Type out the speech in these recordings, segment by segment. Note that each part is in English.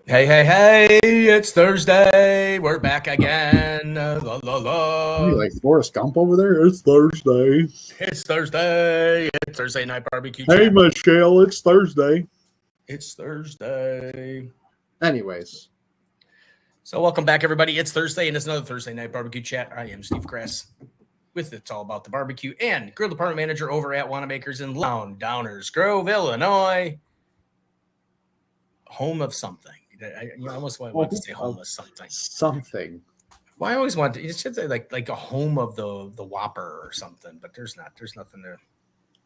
Hey, hey, hey, it's Thursday. We're back again. La, la, You la. like Forrest Gump over there? It's Thursday. It's Thursday. It's Thursday night barbecue Hey, chat. Michelle, it's Thursday. It's Thursday. Anyways, So welcome back, everybody. It's Thursday, and it's another Thursday night barbecue chat. I am Steve Kress with It's All About the Barbecue and Griddle Department Manager over at Wannamakers in Downers Grove, Illinois. Home of something. I almost want to say home of something. Something. Well, I always want to. It should say like a home of the Whopper or something, but there's not. There's nothing there.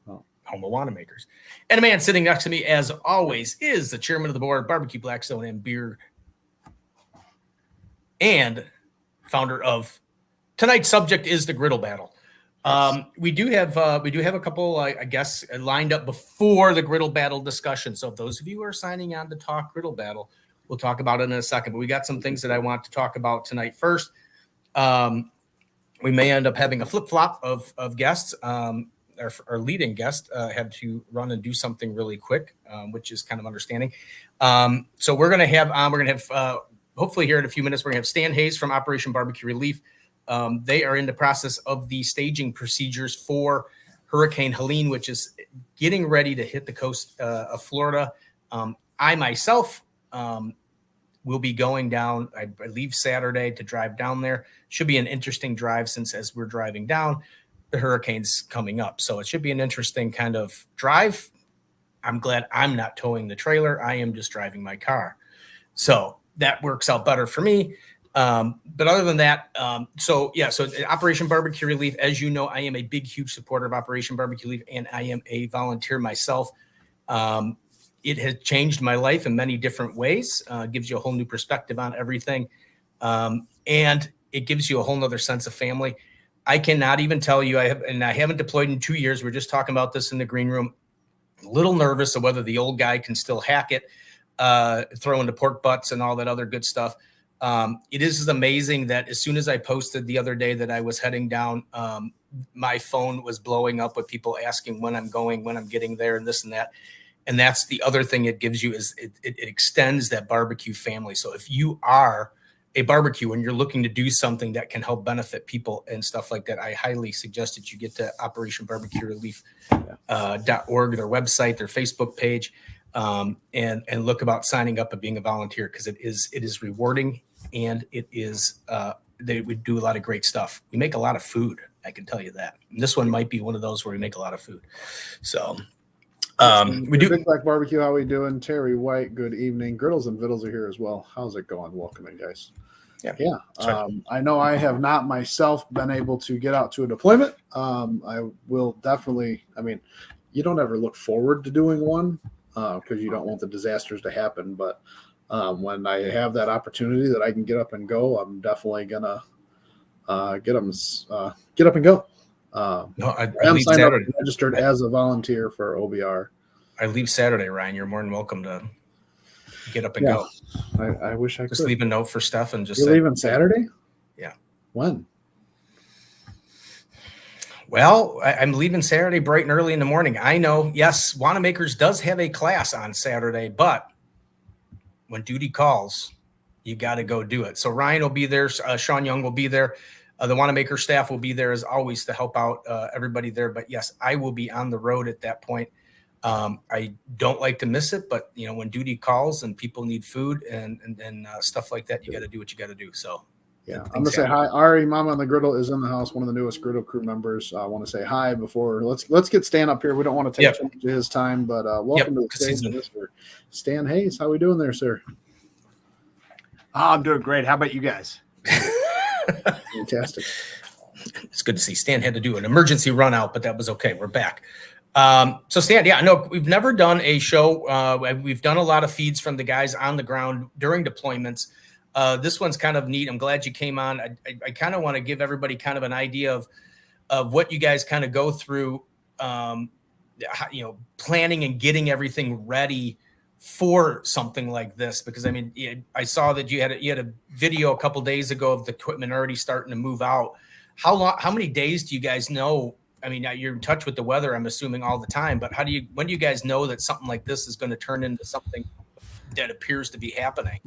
Oh. Home of Wannamakers. And a man sitting next to me, as always, is the chairman of the board, Barbecue Blackstone and Beer, and founder of tonight's subject is the Griddle Battle. We do have a couple, I guess, lined up before the Griddle Battle discussion. So if those of you who are signing on to talk Griddle Battle, we'll talk about it in a second. But we got some things that I want to talk about tonight. First, we may end up having a flip-flop of guests. Our leading guest had to run and do something really quick, which is kind of understanding. So we're going to have hopefully here in a few minutes, we're going to have Stan Hayes from Operation Barbecue Relief. They are in the process of the staging procedures for Hurricane Helene, which is getting ready to hit the coast of Florida. I myself will be going down, I leave Saturday to drive down there. Should be an interesting drive since as we're driving down, the hurricane's coming up. So it should be an interesting kind of drive. I'm glad I'm not towing the trailer. I am just driving my car. So that works out better for me. But other than that, so Operation Barbecue Relief, as you know, I am a big, huge supporter of Operation Barbecue Relief, and I am a volunteer myself. It has changed my life in many different ways, gives you a whole new perspective on everything. And it gives you a whole nother sense of family. I cannot even tell you, I haven't deployed in 2 years. We're just talking about this in the green room. A little nervous of whether the old guy can still hack it, throw into pork butts and all that other good stuff. It is amazing that as soon as I posted the other day that I was heading down, my phone was blowing up with people asking when I'm going, when I'm getting there, and this and that. And that's the other thing it gives you is it extends that barbecue family. So if you are a barbecue and you're looking to do something that can help benefit people and stuff like that, I highly suggest that you get to Operation Barbecue Relief .org, their website, their Facebook page, and look about signing up and being a volunteer, because it is rewarding, and it is they would do a lot of great stuff. We make a lot of food, I can tell you that. And this one might be one of those where we make a lot of food. So we do. Big Black Barbecue, how we doing? Terry White, good evening. Griddles and Vittles are here as well. How's it going? Welcome in, guys. Yeah. I know I have not myself been able to get out to a deployment. I will definitely, you don't ever look forward to doing one because you don't want the disasters to happen. But when I have that opportunity that I can get up and go, I'm definitely gonna get up and go. I am signed up and registered as a volunteer for OBR. I leave Saturday, Ryan. You're more than welcome to get up and go. I wish I could. Just leave a note for Steph and just You're leaving Saturday? Yeah. When? Well, I'm leaving Saturday bright and early in the morning. I know, yes, Wannamakers does have a class on Saturday, but when duty calls, you got to go do it. So Ryan will be there. Sean Young will be there. The Wanamaker staff will be there as always to help out everybody there. But yes, I will be on the road at that point. I don't like to miss it, but when duty calls and people need food and stuff like that, you got to do what you got to do. So yeah, I'm gonna say hi. Ari Mama on the Griddle is in the house, one of the newest Griddle crew members. I want to say hi before let's get Stan up here. We don't want to take too much of his time, but welcome to the stage, Mr. Stan Hayes. How are we doing there, sir? I'm doing great. How about you guys? Fantastic. It's good to see. Stan had to do an emergency run out, but that was okay. We're back. So Stan, we've never done a show. We've done a lot of feeds from the guys on the ground during deployments. This one's kind of neat. I'm glad you came on. I kind of want to give everybody kind of an idea of what you guys kind of go through, planning and getting everything ready for something like this, because I saw that you had a video a couple days ago of the equipment already starting to move out. How many days do you guys know? You're in touch with the weather, I'm assuming, all the time, but when do you guys know that something like this is going to turn into something that appears to be happening.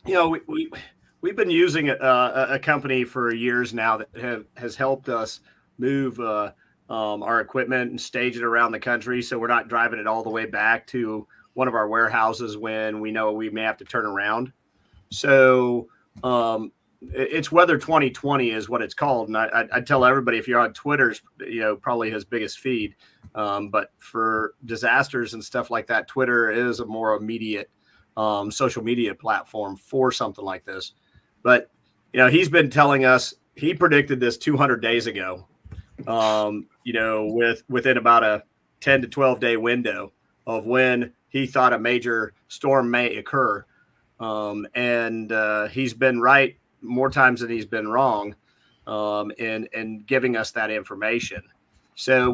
We've been using a company for years now that has helped us move our equipment and stage it around the country, so we're not driving it all the way back to one of our warehouses when we know we may have to turn around. So it's Weather 2020 is what it's called, and I tell everybody, if you're on Twitter's, probably his biggest feed, but for disasters and stuff like that, Twitter is a more immediate social media platform for something like this. But he's been telling us, he predicted this 200 days ago, within about a 10 to 12 day window of when he thought a major storm may occur. And he's been right more times than he's been wrong, in giving us that information. So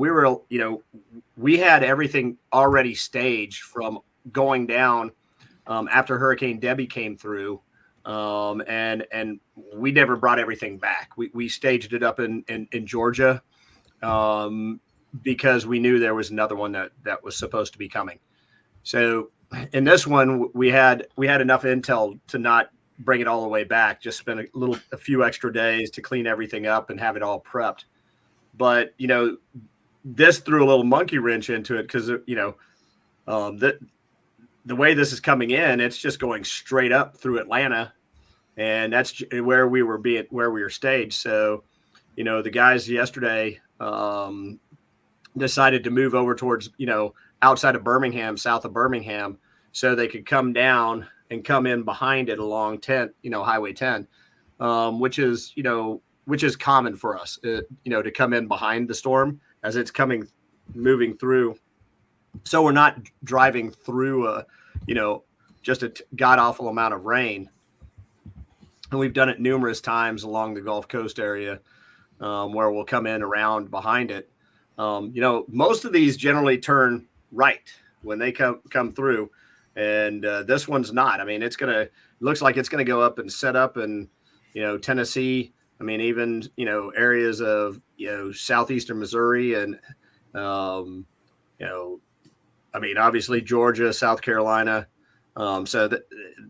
we had everything already staged from going down after Hurricane Debbie came through. And we never brought everything back. We staged it up in Georgia, because we knew there was another one that was supposed to be coming. So in this one, we had enough intel to not bring it all the way back, just spend a few extra days to clean everything up and have it all prepped. But, this threw a little monkey wrench into it because, the way this is coming in, it's just going straight up through Atlanta, and that's where we were staged. So, the guys yesterday decided to move over towards, outside of Birmingham, south of Birmingham, so they could come down and come in behind it along Highway 10, which is common for us, to come in behind the storm as it's moving through. So we're not driving through just a god awful amount of rain. And we've done it numerous times along the Gulf Coast area, where we'll come in around behind it. Most of these generally turn right when they come through, and this one's not. I mean, looks like it's gonna go up and set up in Tennessee. I mean, even areas of southeastern Missouri and obviously Georgia, South Carolina. So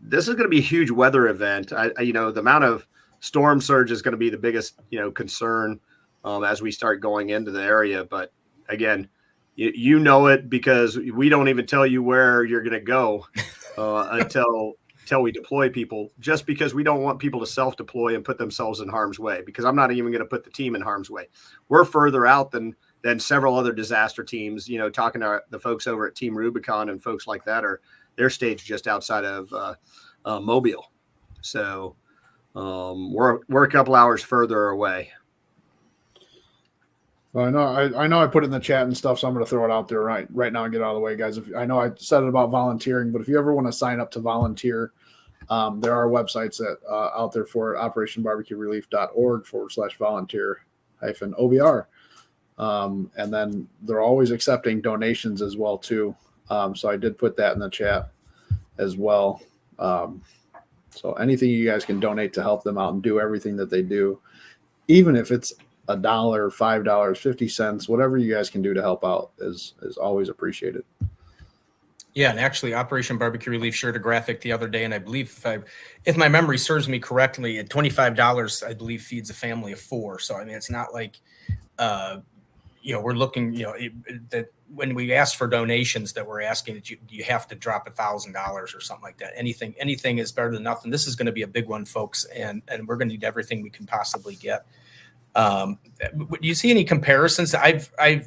this is going to be a huge weather event. The amount of storm surge is going to be the biggest, concern as we start going into the area. But again, it because we don't even tell you where you're going to go until we deploy people, just because we don't want people to self-deploy and put themselves in harm's way, because I'm not even going to put the team in harm's way. We're further out than several other disaster teams. Talking to the folks over at Team Rubicon and folks like that, they're staged just outside of Mobile. So we're a couple hours further away. Well, I know I put it in the chat and stuff, so I'm going to throw it out there right now and get it out of the way, guys. I know I said it about volunteering, but if you ever want to sign up to volunteer, there are websites out there for operationbarbecuerelief.org/volunteer-OBR. And then they're always accepting donations as well too. So I did put that in the chat as well. So anything you guys can donate to help them out and do everything that they do, even if it's $1, $5, 50 cents, whatever you guys can do to help out is always appreciated. Yeah, and actually, Operation Barbecue Relief shared a graphic the other day, and I believe if my memory serves me correctly, at $25, I believe feeds a family of 4. So I mean, it's not like we're looking, that when we ask for donations, that we're asking that you have to drop $1,000 or something like that. Anything is better than nothing. This is going to be a big one, folks, and we're going to need everything we can possibly get. Do you see any comparisons?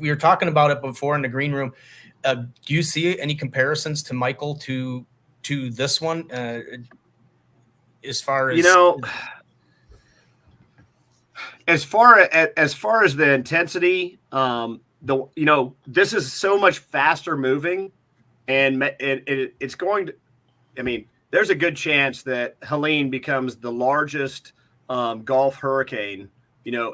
We were talking about it before in the green room. Do you see any comparisons to Michael to this one? As far as as far as the intensity, this is so much faster moving, and it's going to. I mean, there's a good chance that Helene becomes the largest Gulf hurricane.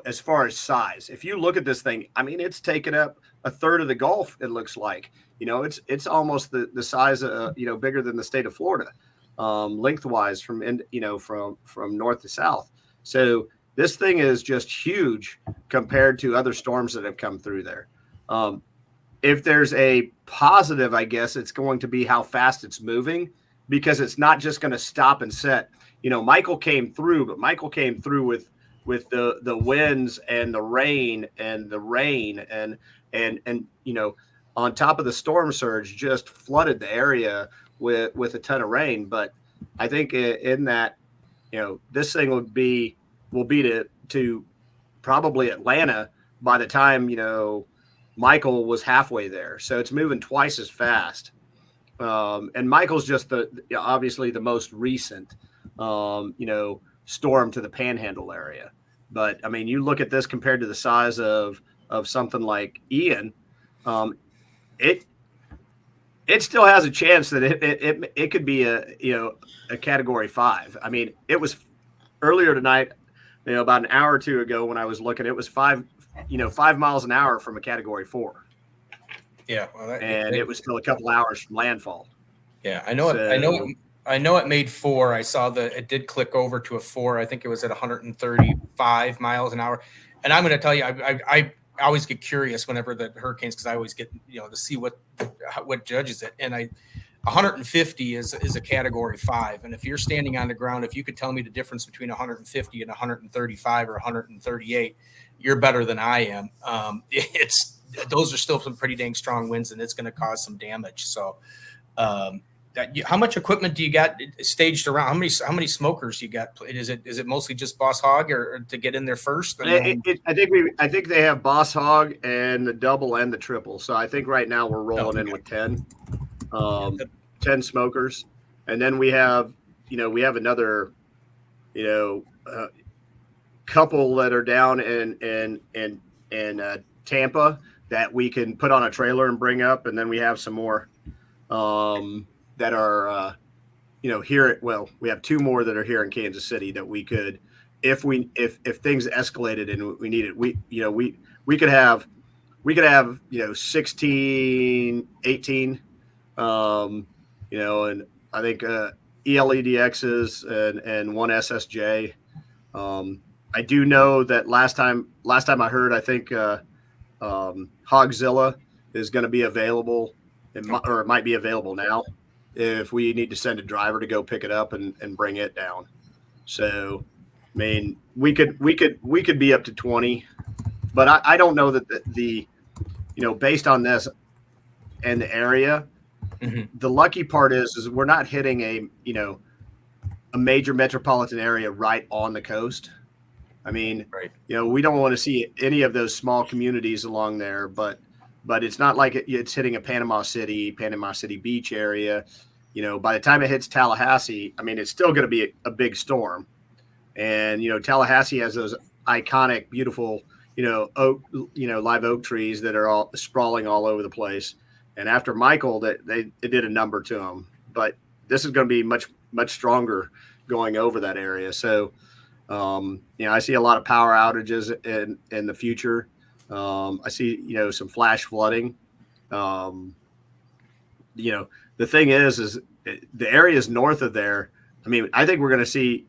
As far as size, if you look at this thing, I mean, it's taken up a third of the Gulf. It looks like, it's almost the size of, bigger than the state of Florida, lengthwise from north to south. So this thing is just huge compared to other storms that have come through there. if there's a positive, I guess it's going to be how fast it's moving, because it's not just going to stop and set. Michael came through, but Michael came through with the winds and the rain and on top of the storm surge, just flooded the area with a ton of rain. But I think in that, this thing will be to probably Atlanta by the time, Michael was halfway there. So it's moving twice as fast. And Michael's just obviously the most recent, storm to the Panhandle area. But I mean, you look at this compared to the size of something like Ian, it still has a chance that it could be a category 5. I mean, it was earlier tonight, about an hour or two ago when I was looking, it was 5 miles an hour from a category 4. Yeah, well, it was still a couple hours from landfall. Yeah, I know it made 4. I saw it did click over to a 4. I think it was at 135 miles an hour. And I'm going to tell you, I always get curious whenever the hurricanes, because I always get to see what judges it. And 150 is a category 5. And if you're standing on the ground, if you could tell me the difference between 150 and 135 or 138, you're better than I am. Those are still some pretty dang strong winds, and it's going to cause some damage. So, how much equipment do you got staged around? How many smokers you got? Is it mostly just Boss Hog, or to get in there first? I think they have Boss Hog and the double and the triple. So I think right now we're rolling in with 10 smokers, and then we have another couple that are down in Tampa that we can put on a trailer and bring up, and then we have some more that are here. We have 2 more that are here in Kansas City that we could, if things escalated and we needed, we could have 16, 18, and I think ELEDXs and 1 SSJ. I do know that last time I heard, I think Hogzilla is going to be available, or it might be available now, if we need to send a driver to go pick it up and bring it down. So, I mean, we could be up to 20, but I don't know that the based on this and the area, the lucky part is we're not hitting a major metropolitan area right on the coast. I mean, right. We don't want to see any of those small communities along there, but it's not like it's hitting a Panama City Beach area. By the time it hits Tallahassee, I mean, it's still going to be a big storm. And, Tallahassee has those iconic, beautiful, oak, live oak trees that are all sprawling all over the place. And after Michael, it did a number to them. But this is going to be much, much stronger going over that area. So, I see a lot of power outages in the future. I see, some flash flooding. The thing is the areas north of there. I mean, I think we're going to see,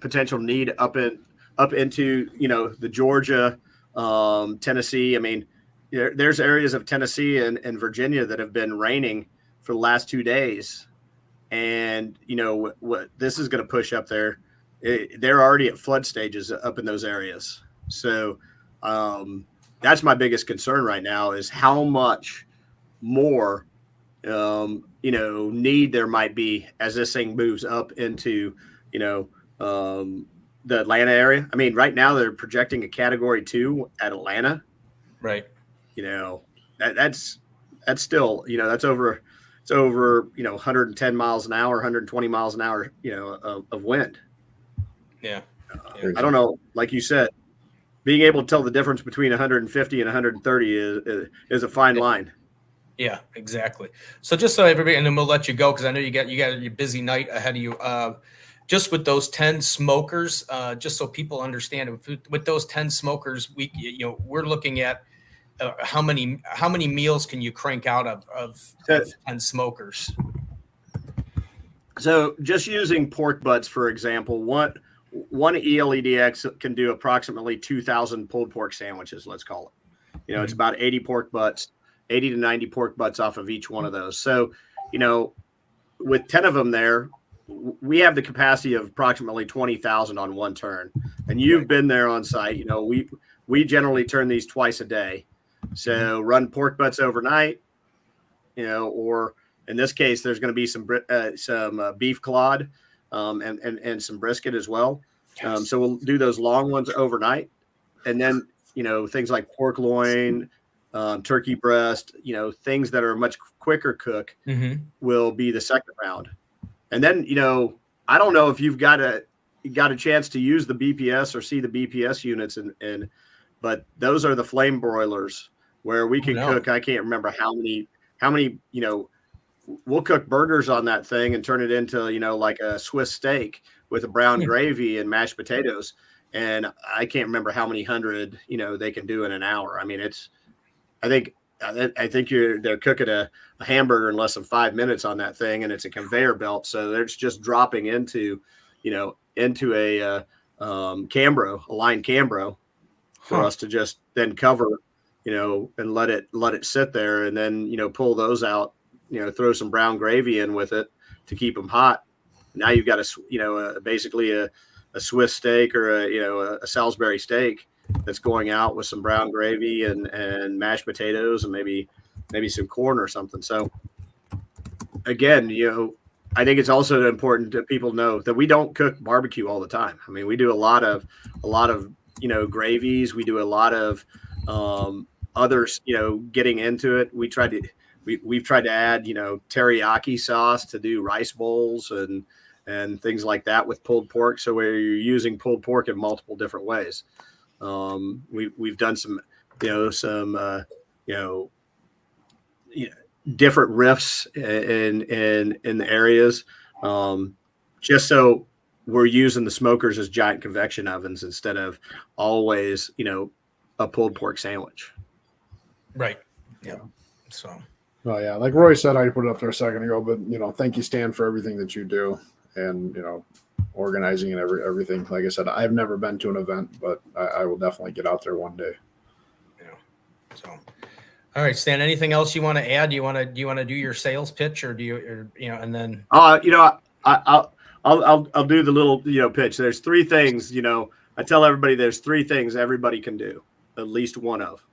potential need up into, the Georgia, Tennessee. I mean, there's areas of Tennessee and Virginia that have been raining for the last 2 days. And, what this is going to push up there. They're already at flood stages up in those areas. So that's my biggest concern right now, is how much more, need there might be as this thing moves up into, the Atlanta area. I mean, right now they're projecting a category 2 at Atlanta. Right. That's still, it's over 110 miles an hour, 120 miles an hour, of wind. Yeah. I don't know. Like you said, being able to tell the difference between 150 and 130 is a fine line. Yeah, exactly. So just so everybody, and then we'll let you go, because I know you got your busy night ahead of you. Just with those 10 smokers, just so people understand, with those 10 smokers, we're looking at how many meals can you crank out of 10 smokers? So just using pork butts, for example, one ELEDX can do approximately 2,000 pulled pork sandwiches, let's call it. It's about 80 pork butts. 80 to 90 pork butts off of each one of those. So, with 10 of them there, we have the capacity of approximately 20,000 on one turn. And you've been there on site. We generally turn these twice a day. So run pork butts overnight, or in this case, there's going to be some beef clod and some brisket as well. So we'll do those long ones overnight. And then, things like pork loin, turkey breast, things that are much quicker cook will be the second round. And then, I don't know if you've got a chance to use the BPS or see the BPS units but those are the flame broilers where we can cook. I can't remember how many, we'll cook burgers on that thing and turn it into, like a Swiss steak with a brown gravy and mashed potatoes. And I can't remember how many hundred, they can do in an hour. I mean, I think they're cooking a hamburger in less than 5 minutes on that thing, and it's a conveyor belt. So they're just dropping into a Cambro, a line Cambro for us to just then cover, and let it sit there, and then, pull those out, throw some brown gravy in with it to keep them hot. Now you've got basically a Swiss steak or a Salisbury steak that's going out with some brown gravy and mashed potatoes and maybe some corn or something. So again, I think it's also important that people know that we don't cook barbecue all the time. I mean, we do a lot of gravies. We do a lot of others, getting into it. We've tried to add, teriyaki sauce to do rice bowls and things like that with pulled pork. So where you're using pulled pork in multiple different ways. We've done some different riffs in the areas, just so we're using the smokers as giant convection ovens instead of always, a pulled pork sandwich. Right. Yeah. So. Well, yeah, like Roy said, I put it up there a second ago, but thank you, Stan, for everything that you do, and organizing and everything. Like I said, I've never been to an event, but I will definitely get out there one day. Yeah. So, all right, Stan. Anything else you want to add? Do you want to do your sales pitch, or and then? I'll do the little pitch. There's three things. I tell everybody there's three things everybody can do, at least one of.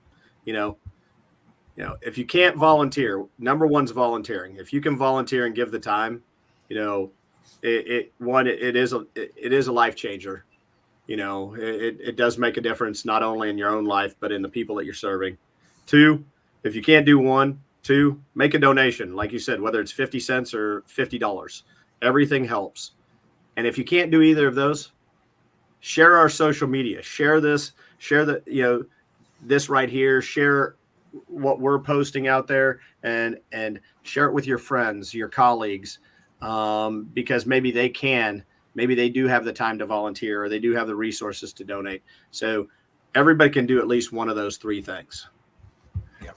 If you can't volunteer, number one's volunteering. If you can volunteer and give the time, it is a life changer. It does make a difference, not only in your own life, but in the people that you're serving. Two, if you can't do one, make a donation. Like you said, whether it's 50 cents or $50, everything helps. And if you can't do either of those, share our social media, share this right here, share what we're posting out there, and share it with your friends, your colleagues, because maybe they do have the time to volunteer, or they do have the resources to donate. So everybody can do at least one of those three things. Yeah.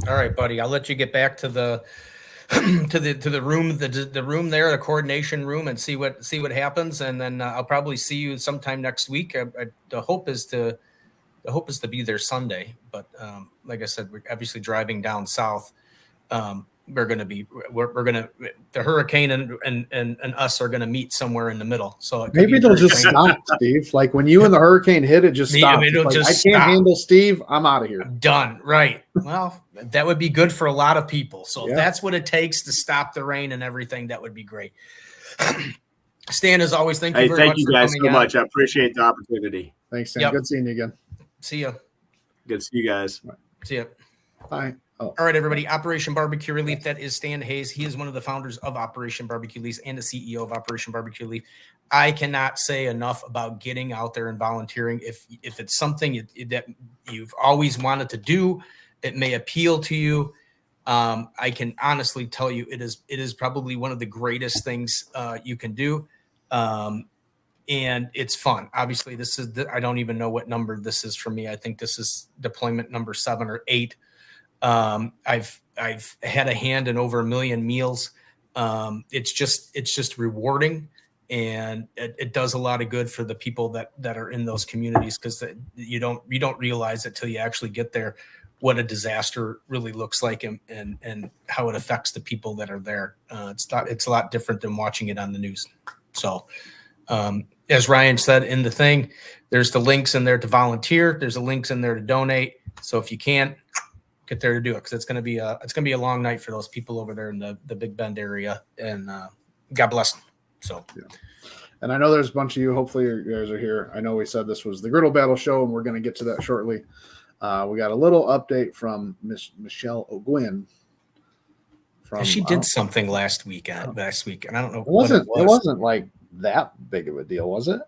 All right, buddy. I'll let you get back to the room, the room there, the coordination room, and see what happens. And then I'll probably see you sometime next week. The hope is to be there Sunday, but like I said, we're obviously driving down south. We're going to the hurricane and us are going to meet somewhere in the middle. So maybe they'll just stop, Steve. Like when you and the hurricane hit, it just stopped. I can't handle Steve. I'm out of here. Done. Right. Well, that would be good for a lot of people. So if that's what it takes to stop the rain and everything, that would be great. Stan, as always, thank you very much. Thank you guys so much. I appreciate the opportunity. Thanks, Stan. Yep. Good seeing you again. See ya. Good to see you guys. See ya. Bye. All right, everybody. Operation Barbecue Relief. That is Stan Hayes. He is one of the founders of Operation Barbecue Relief and the CEO of Operation Barbecue Relief. I cannot say enough about getting out there and volunteering. If it's something that you've always wanted to do, it may appeal to you. I can honestly tell you it is probably one of the greatest things you can do. And it's fun. Obviously, I don't even know what number this is for me. I think this is deployment number 7 or 8. I've had a hand in over 1 million meals. It's just rewarding, and it does a lot of good for the people that are in those communities, because you don't realize it till you actually get there. what a disaster really looks like and how it affects the people that are there. It's a lot different than watching it on the news. So, as Ryan said in the thing, there's the links in there to volunteer. There's the links in there to donate. So if you can, get there to do it, because it's gonna be a long night for those people over there in the Big Bend area. And God bless them. So. Yeah. And I know there's a bunch of you. Hopefully, you guys are here. I know we said this was the Griddle Battle show, and we're going to get to that shortly. We got a little update from Miss Michelle O'Gwyn. She did something last week, and I don't know. It wasn't like that big of a deal, was it?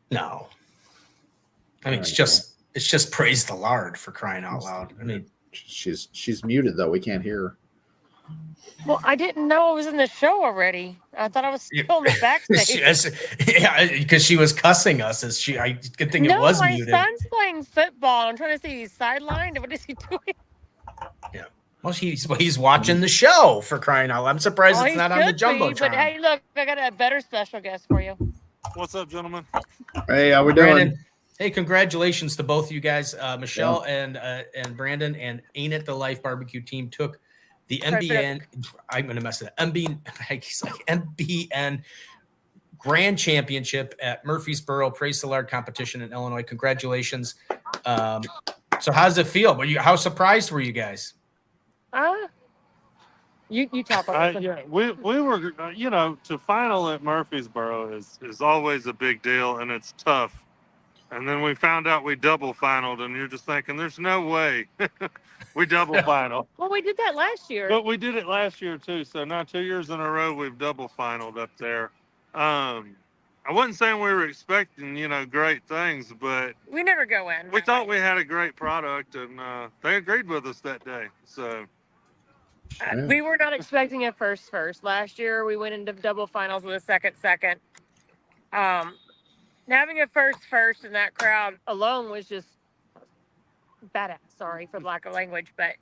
No. I mean, it's just praise the Lord, for crying out loud. I mean, she's muted though. We can't hear her. Well, I didn't know I was in the show already. I thought I was still in the backstage. Yeah, because she was cussing us. Good thing it was muted. No, my son's playing football. I'm trying to see he's sidelined. What is he doing? Yeah. Well, he's watching the show, for crying out loud. I'm surprised it's not on the Jumbotron. But hey, look, I got a better special guest for you. What's up, gentlemen? Hey, how we doing? Brandon, hey, congratulations to both of you guys. Michelle and Brandon and Ain't It the Life barbecue team took the MBN. I'm going to mess it up. MBN Grand Championship at Murfreesboro Praise the Lord competition in Illinois. Congratulations. So how does it feel? How surprised were you guys? You talk about it. Yeah, we were, to final at Murfreesboro is always a big deal, and it's tough. And then we found out we double finaled, and you're just thinking, there's no way we double final. Well, we did that last year. But we did it last year too. So now 2 years in a row we've double finaled up there. I wasn't saying we were expecting, great things, but we never go in. We thought we had a great product, and they agreed with us that day. So we were not expecting a first. Last year we went into double finals with a second. Having a first in that crowd alone was just badass. Sorry for the lack of language, but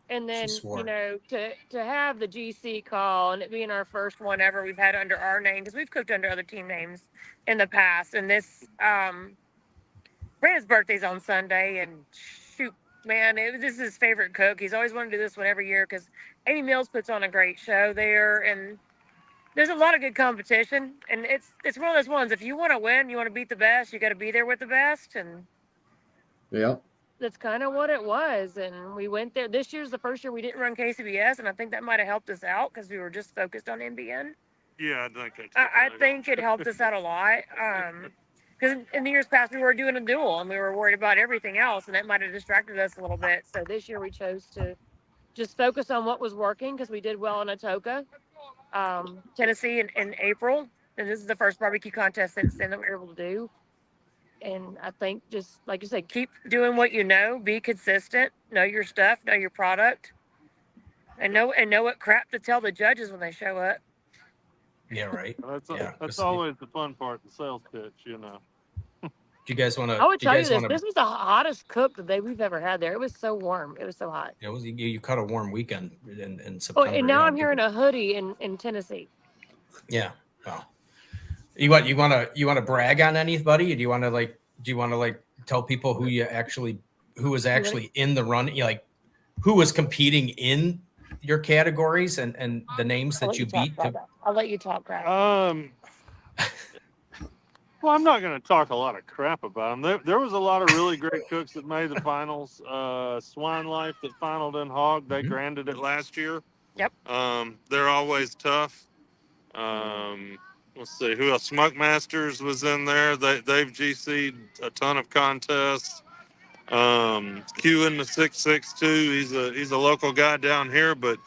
and then to have the GC call and it being our first one ever we've had under our name, because we've cooked under other team names in the past, and this Brandon's birthday's on Sunday, and shoot, man, this is his favorite cook. He's always wanted to do this one every year because Amy Mills puts on a great show there, and there's a lot of good competition, and it's one of those ones. If you want to win, you want to beat the best, you got to be there with the best, and yeah, that's kind of what it was. And we went there. This year's the first year we didn't run KCBS, and I think that might have helped us out because we were just focused on NBN. Yeah, I think it helped us out a lot. Because in the years past we were doing a duel, and we were worried about everything else, and that might have distracted us a little bit. So this year we chose to just focus on what was working, because we did well in Atoka. Tennessee in April, and this is the first barbecue contest since then that we were able to do. And I think, just like you said, keep doing what you know, be consistent, know your stuff, know your product, and know what crap to tell the judges when they show up. Yeah, right. That's always the fun part, the sales pitch, Do you guys want to? I would tell you this. This was the hottest cook that we've ever had there. It was so warm. It was so hot. It was. You caught a warm weekend in September. Oh, and now I'm here in a hoodie in Tennessee. Yeah. Well, you want to brag on anybody? Do you want to tell people who was actually in the run? Who was competing in your categories and the names that you beat? I'll let you talk, Brad. Well, I'm not going to talk a lot of crap about them. There was a lot of really great cooks that made the finals. Swine Life that finaled in hog, they granted it last year. Yep. They're always tough. Let's see, who else? Smoke Masters was in there. They've GC'd a ton of contests. Q in the 662. He's a local guy down here, but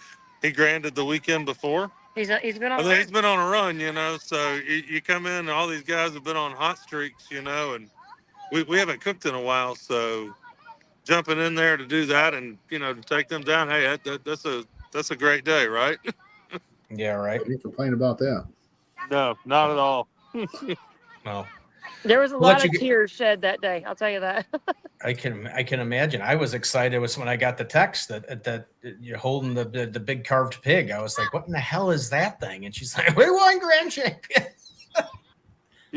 he granted the weekend before. He's been on. He's been on a run, So you come in, and all these guys have been on hot streaks, and we haven't cooked in a while. So jumping in there to do that, and to take them down, hey, that's a great day, right? Yeah, right. You complain about that? No, not at all. No. There was a lot of tears shed that day. I'll tell you that. I can imagine. I was excited. It was when I got the text that you're holding the big carved pig. I was like, "What in the hell is that thing?" And she's like, "We won grand champion."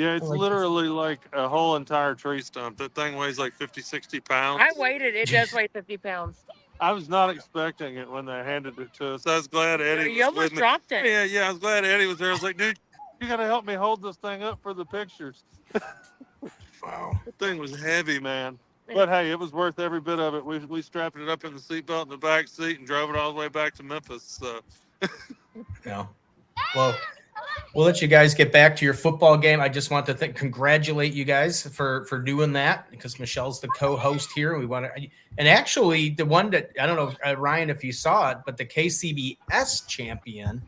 Yeah, it's I like literally like a whole entire tree stump. That thing weighs like 50, 60 pounds. I weighed it. It does weigh 50 pounds. I was not expecting it when they handed it to us. I was glad Eddie You was almost with me. dropped it. Yeah, I was glad Eddie was there. I was like, dude, you got to help me hold this thing up for the pictures. Wow. That thing was heavy, man. But hey, it was worth every bit of it. We strapped it up in the seatbelt in the back seat and drove it all the way back to Memphis. So. Yeah. Well, we'll let you guys get back to your football game. I just want to congratulate you guys for doing that, because Michelle's the co-host here. We want to, and actually the one that, I don't know, Ryan, if you saw it, but the KCBS champion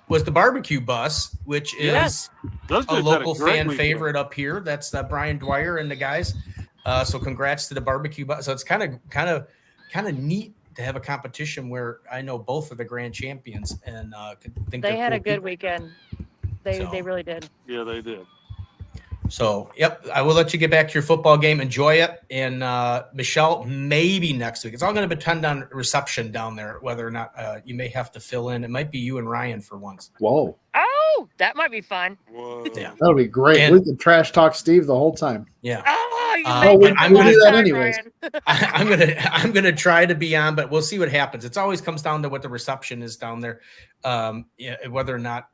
was the barbecue bus, which is Those a dudes had local great fan weekend. favorite up here. That's Brian Dwyer and the guys. So congrats to the barbecue bus. So it's kind of neat to have a competition where I know both of the grand champions, and think They they're had cool a good people. weekend. They So- really did. Yeah, they did. So, yep, I will let you get back to your football game. Enjoy it. And Michelle, maybe next week. It's all going to depend on reception down there, whether or not you may have to fill in. It might be you and Ryan for once. Whoa, Oh, that might be fun. Whoa. Yeah. that'll be great. And- We can trash talk Steve the whole time. Yeah. Oh, you Oh, made I'm me gonna last do that time, anyways. Ryan. I'm gonna try to be on, but we'll see what happens. It's always comes down to what the reception is down there, whether or not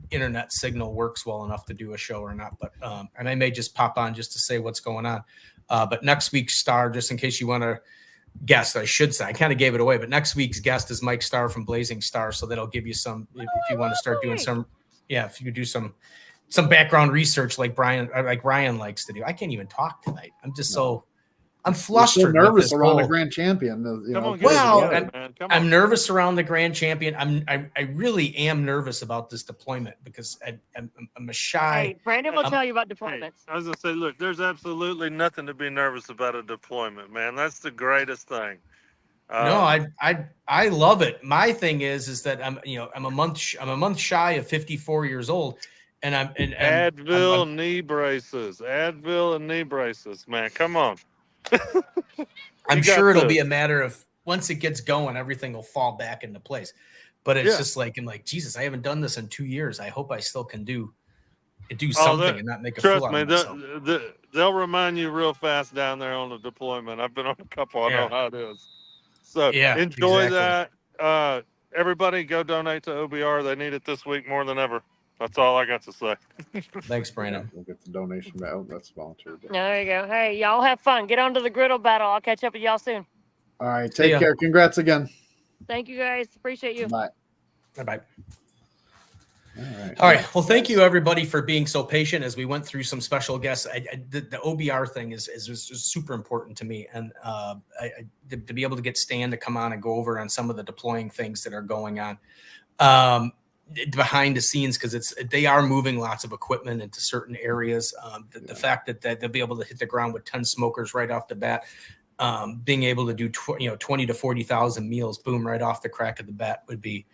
internet signal works well enough to do a show or not. But and I may just pop on just to say what's going on. But next week's star, just in case you want to guess, I should say, I kind of gave it away, but next week's guest is Mike Starr from Blazing Star, so that'll give you some if you want to start doing some, if you do some background research like Ryan likes to do. I can't even talk tonight. I'm just I'm You're flustered. so nervous with this around the whole- grand champion. Come on, Well, get it, man. Come I'm on. nervous around the grand champion. I really am nervous about this deployment because I'm a shy. Hey, Brandon will tell you about deployments. I was gonna say, look, there's absolutely nothing to be nervous about a deployment, man. That's the greatest thing. No, I love it. My thing is that I'm a month shy of 54 years old, and Advil knee braces, Advil and knee braces, man. Come on. I'm You got sure it'll this. be a matter of once it gets going, everything will fall back into place. But it's just like, I'm like, Jesus, I haven't done this in 2 years. I hope I still can do something and not make a Trust fool out me, of myself. they'll remind you real fast down there on the deployment. I've been on a couple. I know how it is. So enjoy that. Everybody go donate to OBR. They need it this week more than ever. That's all I got to say. Thanks, Brandon. We'll get the donation back. Oh, that's volunteer. There you go. Hey, y'all have fun. Get on to the Griddle Battle. I'll catch up with y'all soon. All right, See take ya. care. Congrats again. Thank you, guys. Appreciate you. Bye. Bye-bye. All All right. Well, thank you everybody for being so patient as we went through some special guests. The OBR thing is super important to me, and to be able to get Stan to come on and go over on some of the deploying things that are going on behind the scenes, because they are moving lots of equipment into certain areas. The fact that they'll be able to hit the ground with 10 smokers right off the bat, being able to do 20 to 40,000 meals, boom, right off the crack of the bat would be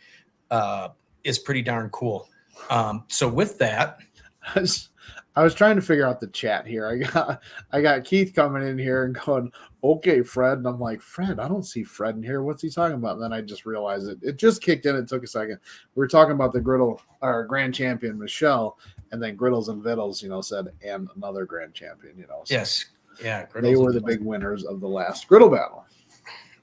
is pretty darn cool. So with that, I was trying to figure out the chat here. I got Keith coming in here and going, "Okay, Fred," and I'm like, "Fred, I don't see Fred in here. What's he talking about?" And then I just realized it just kicked in. It took a second. We were talking about the griddle, our grand champion Michelle, and then Griddles and Vittles, said, and another grand champion. So yes, yeah, they were the big winners of the last griddle battle.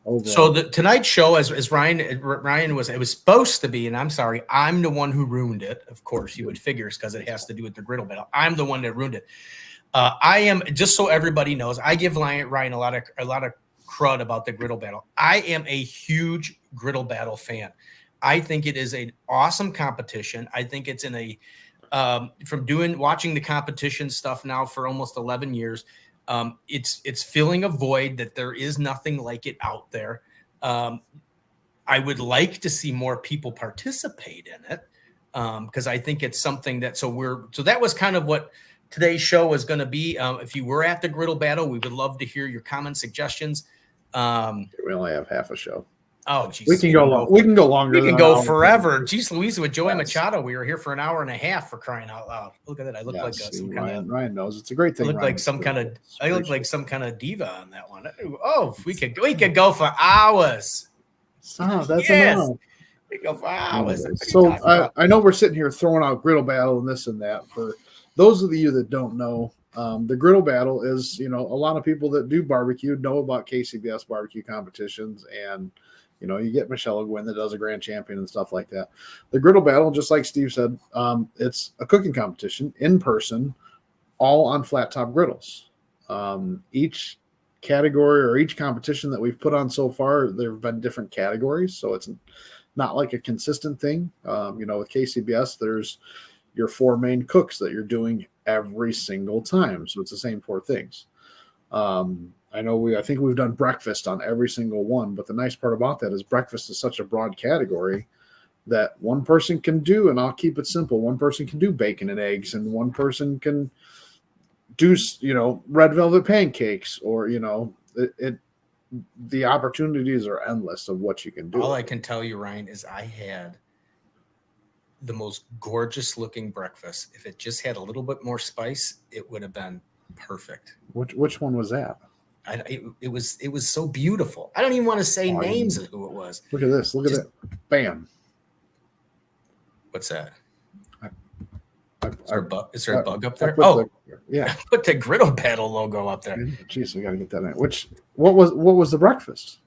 Overall. So the tonight's show, as Ryan was, it was supposed to be, and I'm sorry, I'm the one who ruined it. Of course, you would figure it's because it has to do with the griddle battle. I'm the one that ruined it. I am, just so everybody knows, I give Ryan a lot of crud about the griddle battle. I am a huge griddle battle fan. I think it is an awesome competition. I think it's in watching the competition stuff now for almost 11 years. It's filling a void that there is nothing like it out there. I would like to see more people participate in it because I think it's something that so that was kind of what today's show was going to be. If you were at the griddle battle, we would love to hear your comments, suggestions. We only have half a show. Oh, geez. We can go long. We can go longer. We can than go an hour. forever. Geez, Louise, with Joey Yes. Machado, we were here for an hour and a half, for crying out loud. Look at that. I look like Yes, some kind of. Ryan knows it's a great thing. I look Ryan like some is kind of. good. I look like some kind of diva on that one. Oh, we could go for hours. Stop, that's Yes. enough. We could go for hours. So I know we're sitting here throwing out griddle battle and this and that for those of you that don't know, the Griddle Battle is, a lot of people that do barbecue know about KCBS barbecue competitions, and you get Michelle Gwynn that does a grand champion and stuff like that. The Griddle Battle, just like Steve said, it's a cooking competition in person, all on flat top griddles. Each category or each competition that we've put on so far, there have been different categories, so it's not like a consistent thing. With KCBS, there's your 4 main cooks that you're doing every single time, so it's the same 4 things. I think we've done breakfast on every single one, but the nice part about that is breakfast is such a broad category that one person can do, and I'll keep it simple, one person can do bacon and eggs, and one person can do red velvet pancakes, or the opportunities are endless of what you can do. All I can tell you, Ryan, is I had the most gorgeous looking breakfast. If it just had a little bit more spice, it would have been perfect. Which one was that? It was so beautiful. I don't even want to say names of who it was. Look at this. Look at it. Bam. What's that? Is there a bug up there? Yeah. Put the Griddle Battle logo up there. Jeez, we got to get that in. What was the breakfast?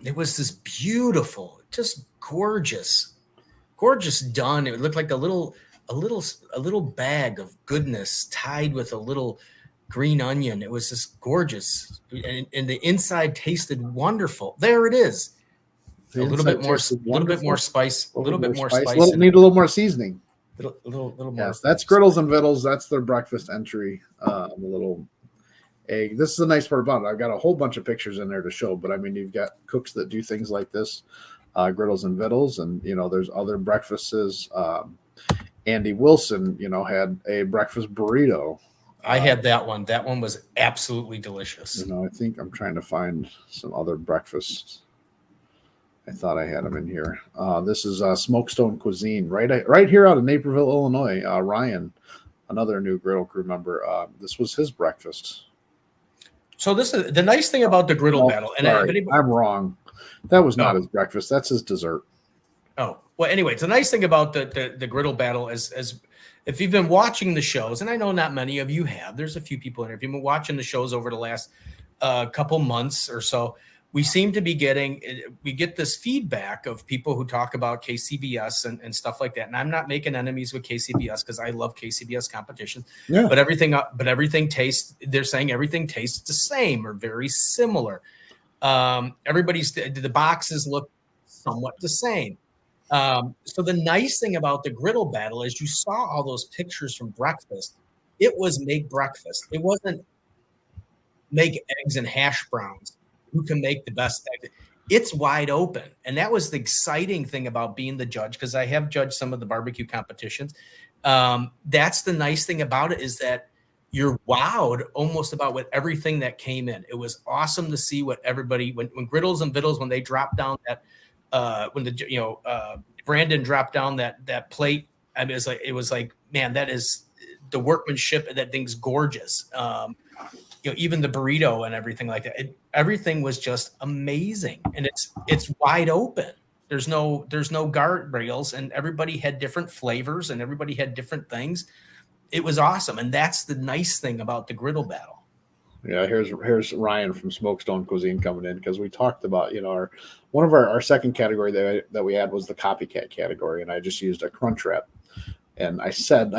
It was this beautiful, just gorgeous done. It looked like a little bag of goodness tied with a little green onion. It was just gorgeous, and the inside tasted wonderful. There it is. A little bit more spice. A little bit more spice. Need a little more seasoning. Little more. Yes, that's Griddles and Vittles. That's their breakfast entry. The little egg. This is the nice part about it. I've got a whole bunch of pictures in there to show, but I mean, you've got cooks that do things like this, Griddles and Vittles, and there's other breakfasts. Andy Wilson, had a breakfast burrito. I had that one. That one was absolutely delicious. I think I'm trying to find some other breakfasts. I thought I had them in here. This is Smokestone Cuisine, right here out of Naperville, Illinois. Ryan, another new Griddle crew member. This was his breakfast. So this is the nice thing about the Griddle Battle. And I'm wrong. That was not his breakfast. That's his dessert. Oh, well, anyway, it's a nice thing about the Griddle Battle as if you've been watching the shows, and I know not many of you have, there's a few people in here. If you've been watching the shows over the last couple months or so, we seem to be we get this feedback of people who talk about KCBS and stuff like that. And I'm not making enemies with KCBS because I love KCBS competition. Yeah. But everything tastes, they're saying everything tastes the same or very similar. The boxes look somewhat the same. So the nice thing about the Griddle Battle is you saw all those pictures from breakfast. It was make breakfast. It wasn't make eggs and hash browns. Who can make the best egg? It's wide open. And that was the exciting thing about being the judge, because I have judged some of the barbecue competitions. That's the nice thing about it, is that you're wowed almost about with everything that came in. It was awesome to see what everybody, when Griddles and Vittles, when they dropped down that, Brandon dropped down that plate. I mean, it was like, man, that is the workmanship. That thing's gorgeous. Even the burrito and everything like that. Everything was just amazing, and it's wide open. There's no guardrails, and everybody had different flavors, and everybody had different things. It was awesome, and that's the nice thing about the Griddle Battle. Yeah, here's Ryan from Smokestone Cuisine coming in, because we talked about one of our second category that we had was the copycat category, and I just used a crunch wrap, and I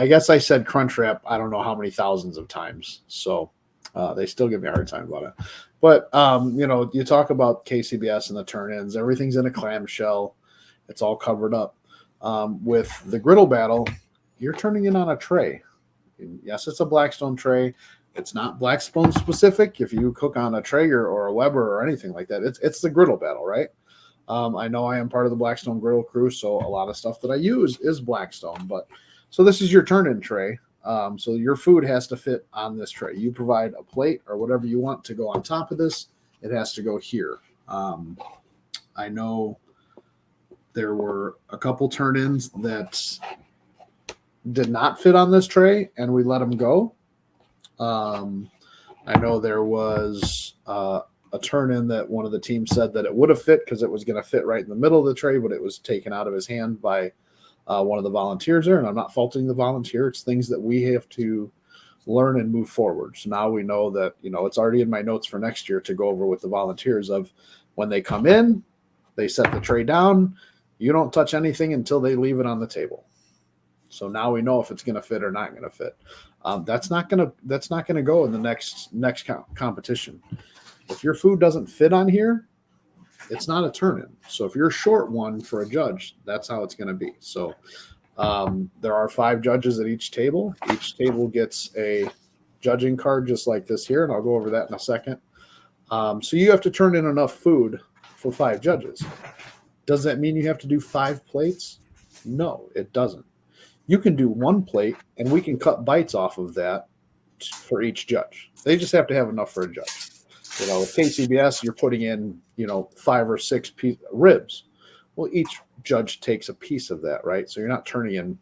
guess I said crunch wrap I don't know how many thousands of times, so they still give me a hard time about it. But you talk about KCBS and the turn-ins, everything's in a clamshell, it's all covered up. With the Griddle Battle, you're turning in on a tray. Yes, it's a Blackstone tray. It's not Blackstone specific. If you cook on a Traeger or a Weber or anything like that, it's the Griddle Battle, right? I know I am part of the Blackstone Griddle crew, so a lot of stuff that I use is Blackstone. But so this is your turn-in tray. So your food has to fit on this tray. You provide a plate or whatever you want to go on top of this. It has to go here. I know there were a couple turn-ins that did not fit on this tray, and we let them go. I know there was a turn-in that one of the teams said that it would have fit because it was going to fit right in the middle of the tray, but it was taken out of his hand by one of the volunteers there, and I'm not faulting the volunteer. It's things that we have to learn and move forward. So now we know that, it's already in my notes for next year to go over with the volunteers of when they come in, they set the tray down. You don't touch anything until they leave it on the table. So now we know if it's going to fit or not going to fit. That's not going to go in the next competition. If your food doesn't fit on here, it's not a turn-in. So if you're short one for a judge, that's how it's going to be. So there are 5 judges at each table. Each table gets a judging card just like this here, and I'll go over that in a second. So you have to turn in enough food for 5 judges. Does that mean you have to do 5 plates? No, it doesn't. You can do 1 plate, and we can cut bites off of that for each judge. They just have to have enough for a judge. With KCBS, you're putting in, 5 or 6 ribs. Well, each judge takes a piece of that, right? So you're not turning in,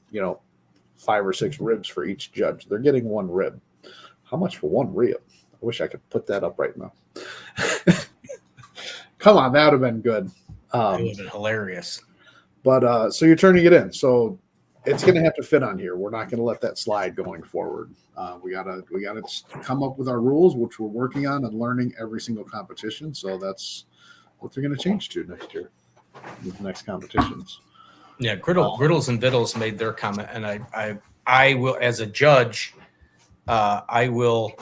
5 or 6 ribs for each judge. They're getting 1 rib. How much for 1 rib? I wish I could put that up right now. Come on, that would have been good. It would have been hilarious. But so you're turning it in. So it's going to have to fit on here. We're not going to let that slide going forward. We gotta come up with our rules, which we're working on and learning every single competition. So that's what they're going to change to next year with the next competitions. Yeah, Griddles and Vittles made their comment, and I will, as a judge, I will,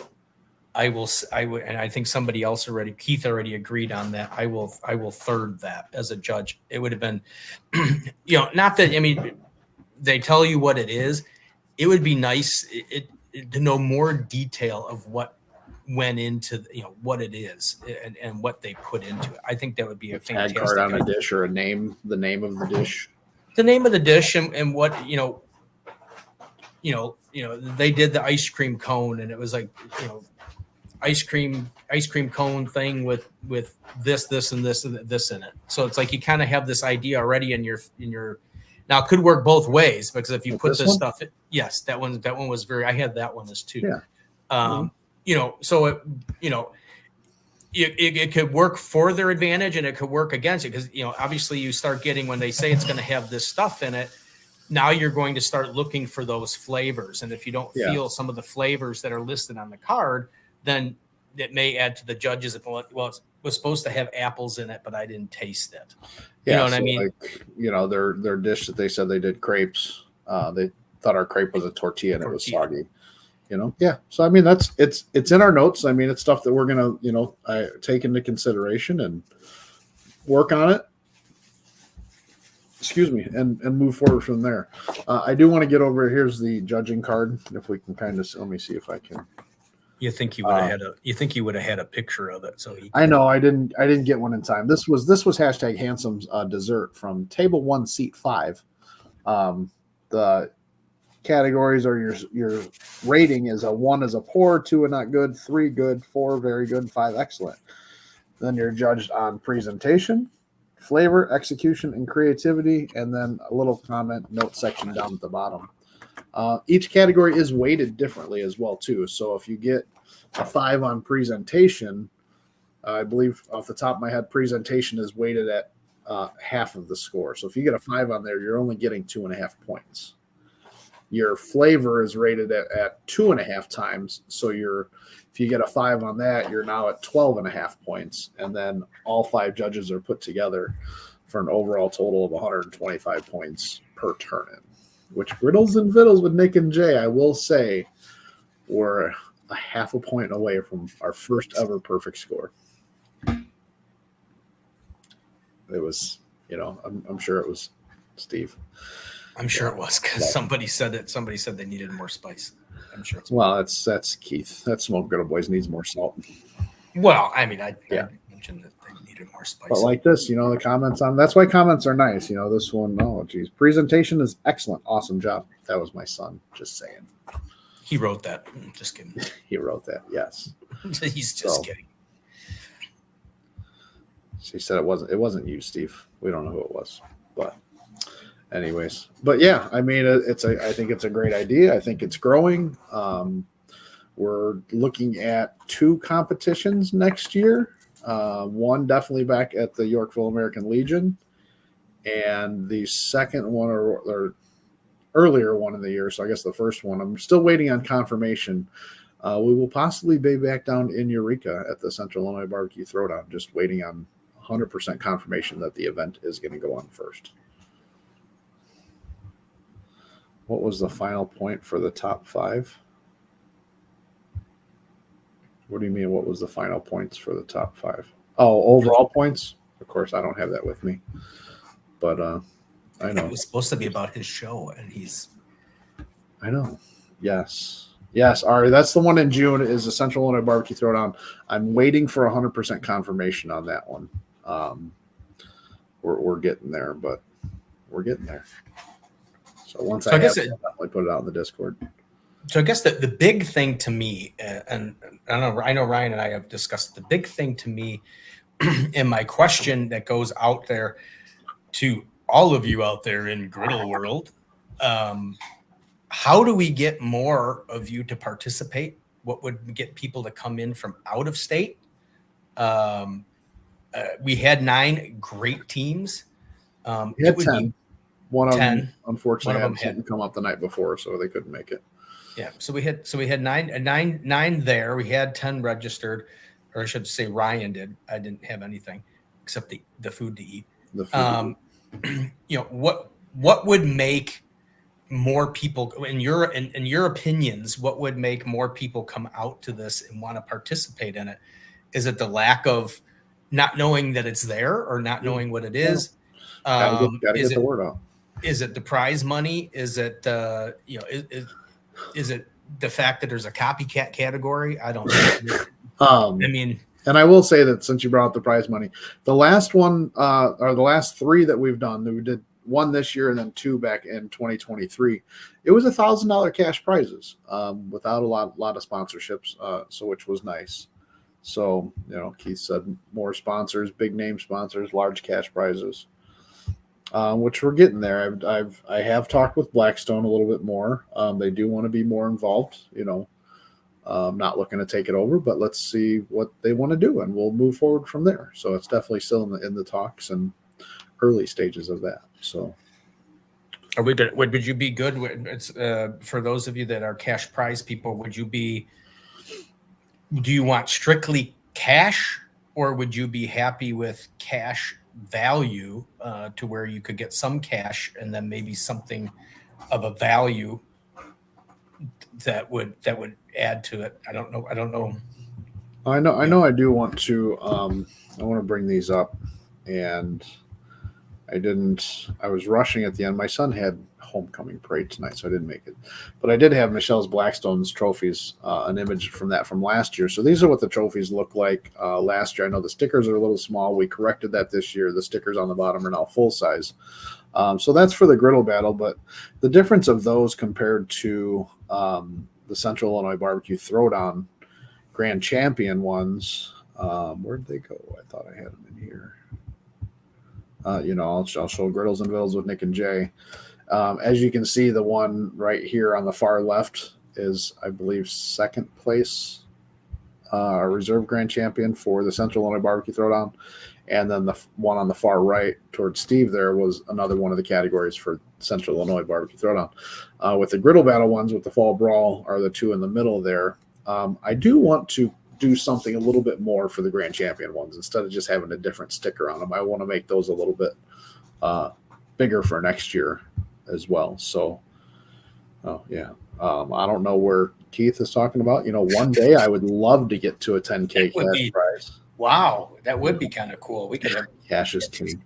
and I think somebody else Keith already agreed on that. I will third that as a judge. It would have been, not that, they tell you what it is. It would be nice to know more detail of what went into, what it is and what they put into it. I think that would be a fantastic tag card on a dish or the name of the dish. The name of the dish and what, they did the ice cream cone, and it was like, ice cream cone thing with this and this and this in it. So it's like you kind of have this idea already in your now it could work both ways, because if you put this stuff, yes, that one was I had that one as too. Yeah. So it could work for their advantage and it could work against it, because obviously you start getting, when they say it's going to have this stuff in it, now you're going to start looking for those flavors, and if you don't feel some of the flavors that are listed on the card, then it may add to the judges. Well, it was supposed to have apples in it, but I didn't taste it. You know what I mean? Like, their dish that they said they did crepes. They thought our crepe was a tortilla and it was soggy. Yeah. So it's in our notes. It's stuff that we're gonna take into consideration and work on it. Excuse me, and move forward from there. I do want to get over. Here's the judging card. If we can let me see if I can. You think you would have had a picture of it? So I know I didn't get one in time. This was hashtag Handsome's dessert from table 1, seat 5. The categories are your rating is a 1 is a poor, 2 a not good, 3 good, 4 very good, 5 excellent. Then you're judged on presentation, flavor, execution, and creativity, and then a little comment note section down at the bottom. Each category is weighted differently as well too. So if you get a 5 on presentation, I believe off the top of my head, presentation is weighted at half of the score. So if you get a 5 on there, you're only getting 2.5 points. Your flavor is rated at 2.5 times. So if you get a 5 on that, you're now at 12.5 points. And then all 5 judges are put together for an overall total of 125 points per turn-in. Which Griddles and Vittles with Nick and Jay, I will say, were a half a point away from our first ever perfect score. It was, I'm sure it was Steve. I'm sure it was, because somebody said they needed more spice. I'm sure. Well, that's Keith. That Smoke Griddle Boys needs more salt. Well, I mentioned that they needed more spice. But like this, the comments that's why comments are nice. This one, oh geez, presentation is excellent, awesome job. That was my son, just saying. He wrote that. Just kidding. He wrote that. Yes. He's just kidding. She said it wasn't you, Steve. We don't know who it was, but anyways. But yeah, I think it's a great idea. I think it's growing. We're looking at 2 competitions next year. One definitely back at the Yorkville American Legion, and the second one, or earlier one in the year. So I guess the first one. I'm still waiting on confirmation. We will possibly be back down in Eureka at the Central Illinois Barbecue Throwdown. Just waiting on 100% confirmation that the event is going to go on first. What was the final point for the top 5? What do you mean? What was the final points for the top 5? Oh, overall points. Of course, I don't have that with me, but I know it was supposed to be about his show, and I know. Yes. Ari, that's the one in June. Is the Central Illinois Barbecue Throwdown. I'm waiting for 100% confirmation on that one. We're getting there, but we're getting there. So once I guess I'll definitely put it out in the Discord. So I guess the big thing to me, and I know Ryan and I have discussed the big thing to me, and my question that goes out there to all of you out there in Griddle world, how do we get more of you to participate? What would get people to come in from out of state? We had 9 great teams. We had 10. One of 10. them, unfortunately, One of them had something come up the night before, so they couldn't make it. Yeah, so we had nine there. We had 10 registered, or I should say Ryan did. I didn't have anything except the food to eat. What would make more people, in your opinions, what would make more people come out to this and want to participate in it? Is it the lack of not knowing that it's there or not knowing what it is? Gotta get the word out. Is it the prize money? Is it is it the fact that there's a copycat category? I don't know. And I will say that since you brought up the prize money, the last one or the last 3 that we've done, we did 1 this year and then 2 back in 2023. It was $1,000 cash prizes without a lot of sponsorships, so which was nice. So Keith said more sponsors, big name sponsors, large cash prizes. Which we're getting there. I have talked with Blackstone a little bit more. They do want to be more involved. Not looking to take it over, but let's see what they want to do, and we'll move forward from there. So it's definitely still in the talks and early stages of that. So, would you be good? It's for those of you that are cash prize people. Do you want strictly cash, or would you be happy with cash value to where you could get some cash and then maybe something of a value that would add to it? I don't know. I know I do want to I want to bring these up, and I was rushing at the end. My son had homecoming parade tonight, so I didn't make it, but I did have Michelle's Blackstone's trophies, an image from last year. So these are what the trophies look like last year. I know the stickers are a little small. We corrected that this year. The stickers on the bottom are now full size. So that's for the Griddle Battle, but the difference of those compared to the Central Illinois Barbecue Throwdown Grand Champion ones, where'd they go? I thought I had them in here. I'll show Griddles and Vittles with Nick and Jay. As you can see, the one right here on the far left is, I believe, second place, reserve grand champion for the Central Illinois Barbecue Throwdown. And then the one on the far right towards Steve there was another one of the categories for Central Illinois Barbecue Throwdown. With the Griddle Battle ones with the Fall Brawl are the 2 in the middle there. I do want to do something a little bit more for the grand champion ones instead of just having a different sticker on them. I want to make those a little bit bigger for next year as well. So, I don't know where Keith is talking about. One day I would love to get to a 10K cash prize. Wow, that would be kind of cool. We could have cash is king.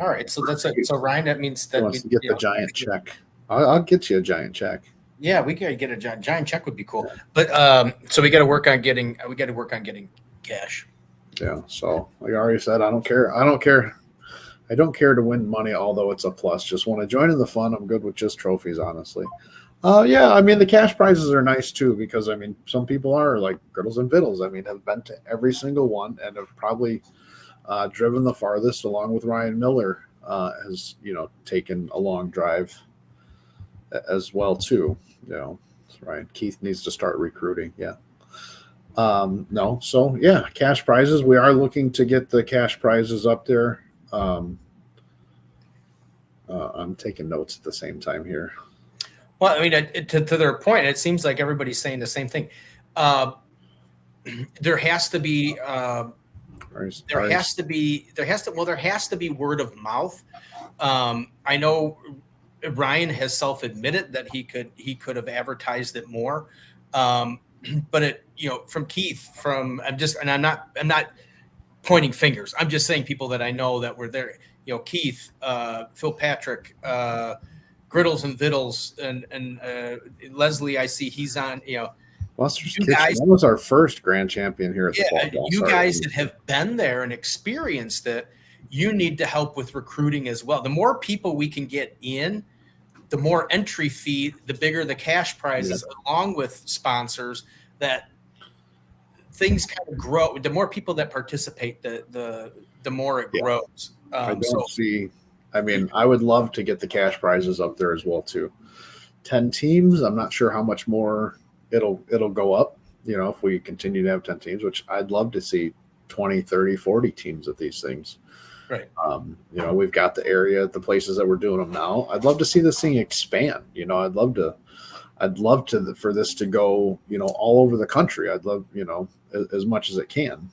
All right, so that's it. So Ryan, that means that wants to get the giant check. I'll get you a giant check. Yeah, we could get a giant check would be cool. But so we got to work on getting cash. Yeah. So like I already said, I don't care. I don't care to win money, although it's a plus. Just want to join in the fun. I'm good with just trophies, honestly. The cash prizes are nice too, because some people are like Griddles and Vittles. Have been to every single one and have probably driven the farthest, along with Ryan Miller, has taken a long drive as well too. Right. Keith needs to start recruiting. Yeah. No. So yeah, cash prizes. We are looking to get the cash prizes up there. I'm taking notes at the same time here. Well, I mean, to their point, it seems like everybody's saying the same thing. There has to be there has to be word of mouth. I know Ryan has self-admitted that he could have advertised it more. But it, from Keith, I'm not pointing fingers. I'm just saying people that I know that were there, Keith, Phil Patrick, Griddles and Vittles, and Leslie, I see he's on, Buster's Kitchen. That was our first grand champion here at the Fall Brawl. You guys that have been there and experienced it, you need to help with recruiting as well. The more people we can get in, the more entry fee, the bigger the cash prizes, along with sponsors, that things kind of grow. The more people that participate, the more it grows. I would love to get the cash prizes up there as well too. 10 teams. I'm not sure how much more it'll go up, if we continue to have 10 teams, which I'd love to see 20, 30, 40 teams at these things. Right. We've got the area, the places that we're doing them now. I'd love to see this thing expand. I'd love to for this to go, all over the country. I'd love, as much as it can.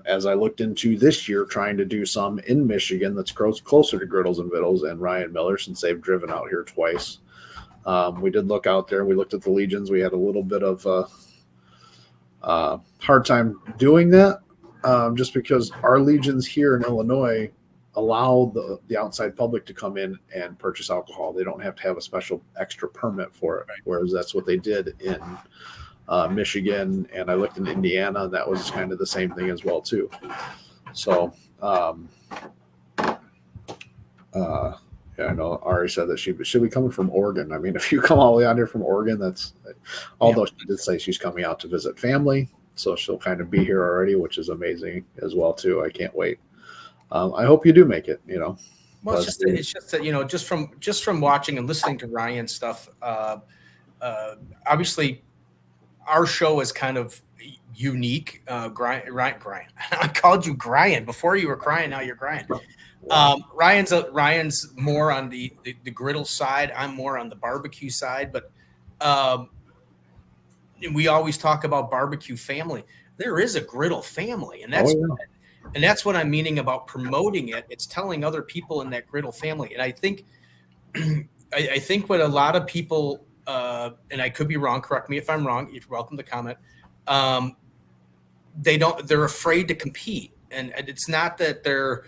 As I looked into this year, trying to do some in Michigan that's closer to Griddles and Vittles and Ryan Miller, since they've driven out here twice. We did look out there. We looked at the Legions. We had a little bit of a hard time doing that. Just because our Legions here in Illinois allow the outside public to come in and purchase alcohol. They don't have to have a special extra permit for it, whereas that's what they did in Michigan, and I looked in Indiana, and that was kind of the same thing as well too. So, I know Ari said that she should be coming from Oregon. I mean, if you come all the way out here from Oregon, although she did say she's coming out to visit family. So she'll kind of be here already, which is amazing as well too. I can't wait. I hope you do make it. Well, it's just that just from watching and listening to Ryan's stuff. Obviously, our show is kind of unique. Ryan, I called you Brian before you were crying. Now you're crying. Ryan's more on the griddle side. I'm more on the barbecue side, but. We always talk about barbecue family. There is a griddle family, and that's what I'm meaning about promoting it. It's telling other people in that griddle family. And I think what a lot of people, and I could be wrong, correct me if I'm wrong, you're welcome to comment. They're afraid to compete. And it's not that they're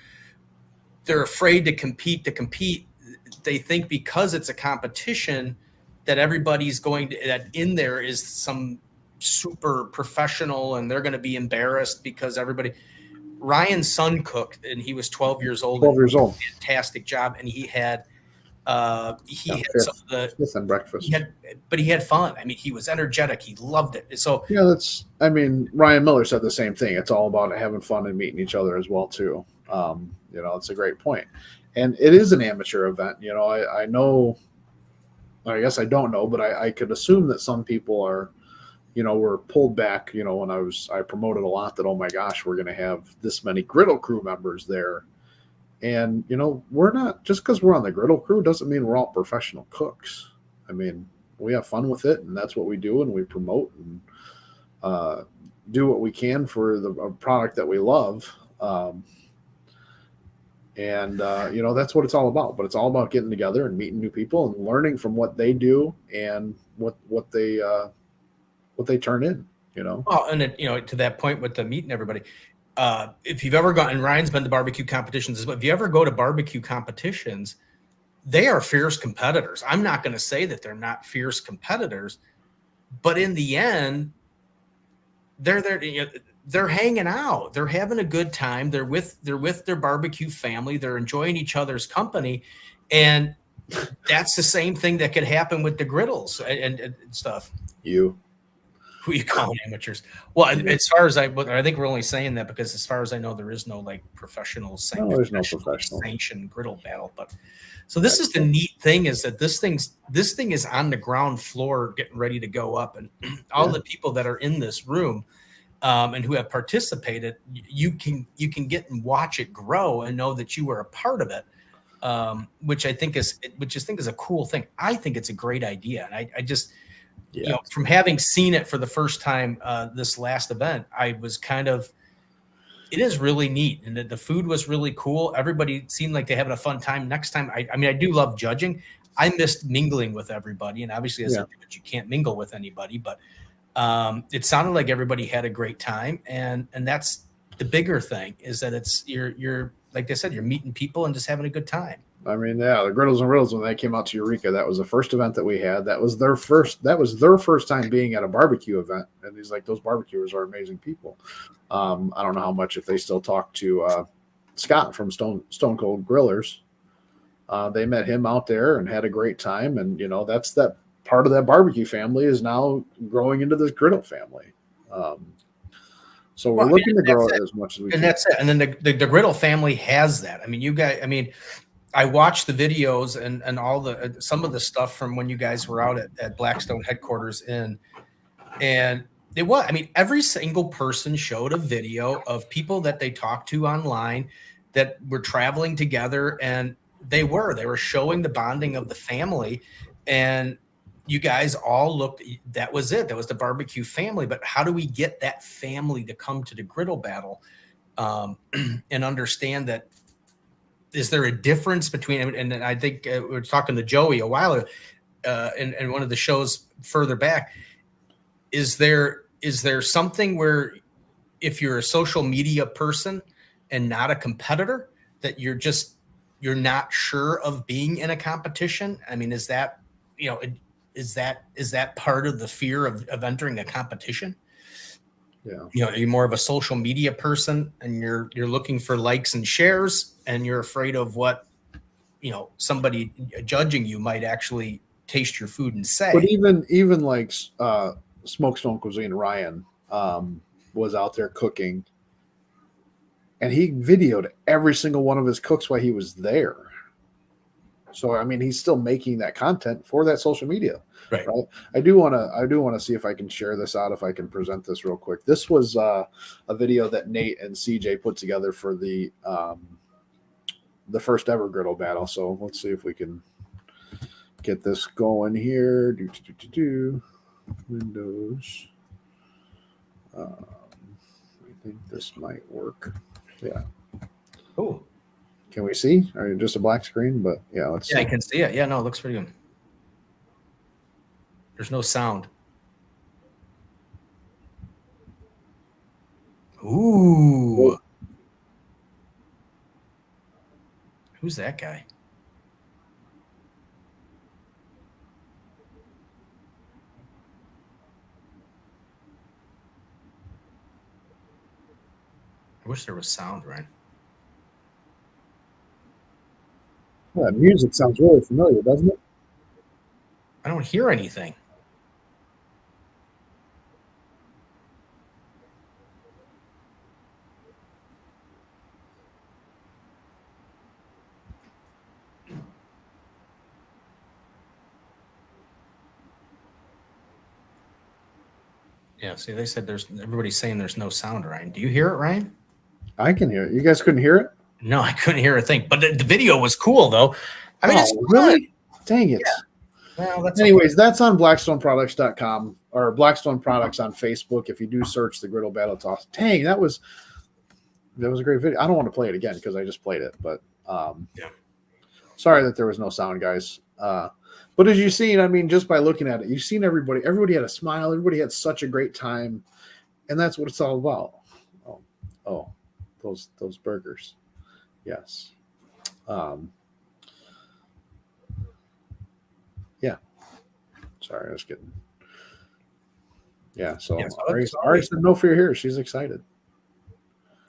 afraid to compete. They think because it's a competition that everybody's that in there is some super professional and they're going to be embarrassed because Ryan's son cooked and he was 12 years old. Fantastic job. And he had fifth and breakfast. But he had fun. I mean, he was energetic. He loved it. So Ryan Miller said the same thing. It's all about having fun and meeting each other as well too. It's a great point. And it is an amateur event. I know, I guess I don't know, but I could assume that some people are, were pulled back, when I promoted a lot that, oh my gosh, we're going to have this many griddle crew members there. And, we're not, just because we're on the griddle crew doesn't mean we're all professional cooks. I mean, we have fun with it and that's what we do. And we promote and do what we can for the product that we love. That's what it's all about. But it's all about getting together and meeting new people and learning from what they do and what they turn in. Well, and to that point with the meeting everybody, if you've ever gone, and Ryan's been to barbecue competitions, but if you ever go to barbecue competitions, they are fierce competitors. I'm not going to say that they're not fierce competitors, but in the end, they're hanging out. They're having a good time. They're with their barbecue family. They're enjoying each other's company. And that's the same thing that could happen with the griddles and stuff. Who you call amateurs? Well, as far as I think we're only saying that because as far as I know, there is no professional sanctioned griddle battle. But so this is the neat thing is that this thing is on the ground floor getting ready to go up. And all the people that are in this room and who have participated, you can get and watch it grow and know that you were a part of it. which I think is a cool thing. I think it's a great idea. And I just, you know, from having seen it for the first time this last event, I was kind of, it is really neat. And the food was really cool. Everybody seemed like they're having a fun time. Next time, I mean, I do love judging. I missed mingling with everybody. And obviously, as a judge, you can't mingle with anybody. But it sounded like everybody had a great time. And that's the bigger thing, is that it's you're like I said, you're meeting people and just having a good time. I mean, yeah, the Griddles and Riddles, when they came out to Eureka, that was the first event that we had. That was their first time being at a barbecue event. And he's like, those barbecuers are amazing people. I don't know how much, if they still talk to Scott from Stone Cold Grillers. They met him out there and had a great time. And, you know, that's that part of that barbecue family is now growing into this griddle family. So we're looking to grow it as much as we can. And that's it. And then the griddle family has that. I mean, you guys, I mean, I watched the videos and all some of the stuff from when you guys were out at Blackstone headquarters and it was, I mean, every single person showed a video of people that they talked to online that were traveling together, and they were showing the bonding of the family. And you guys all looked, that was it. That was the barbecue family. But how do we get that family to come to the griddle battle and understand that? Is there a difference between, and I think we were talking to Joey a while ago in one of the shows further back, is there something where if you're a social media person and not a competitor, that you're not sure of being in a competition? I mean, is that, you know, is that part of the fear of entering a competition? Yeah. You know, you're more of a social media person and you're looking for likes and shares, and you're afraid of what, you know, somebody judging you might actually taste your food and say. But even like Smoke Stone Cuisine, Ryan was out there cooking, and he videoed every single one of his cooks while he was there. So I mean, he's still making that content for that social media. Right. I do want to see if I can share this out, if I can present this real quick. This was a video that Nate and CJ put together for the first ever griddle battle. So let's see if we can get this going here. Windows. I think this might work. Yeah. Oh. Can we see? Or just a black screen? But yeah, let's see. I can see it. Yeah, no, it looks pretty good. There's no sound. Ooh. Whoa. Who's that guy? I wish there was sound, right? Well, that music sounds really familiar, doesn't it? I don't hear anything. Yeah, see, they said everybody's saying there's no sound, Ryan. Do you hear it, Ryan? I can hear it. You guys couldn't hear it? No, I couldn't hear a thing. But the video was cool, though. I mean, it's really? Dang it. Yeah. Well, anyways, that's on blackstoneproducts.com or Blackstone Products on Facebook. If you do search the Griddle Battle Toss. Dang, that was a great video. I don't want to play it again because I just played it. But sorry that there was no sound, guys. But as you've seen, I mean, just by looking at it, you've seen everybody had a smile. Everybody had such a great time. And that's what it's all about. Oh, those burgers. Yes. Yeah. Sorry, I was getting. Yeah. So Ari said no fear here. She's excited.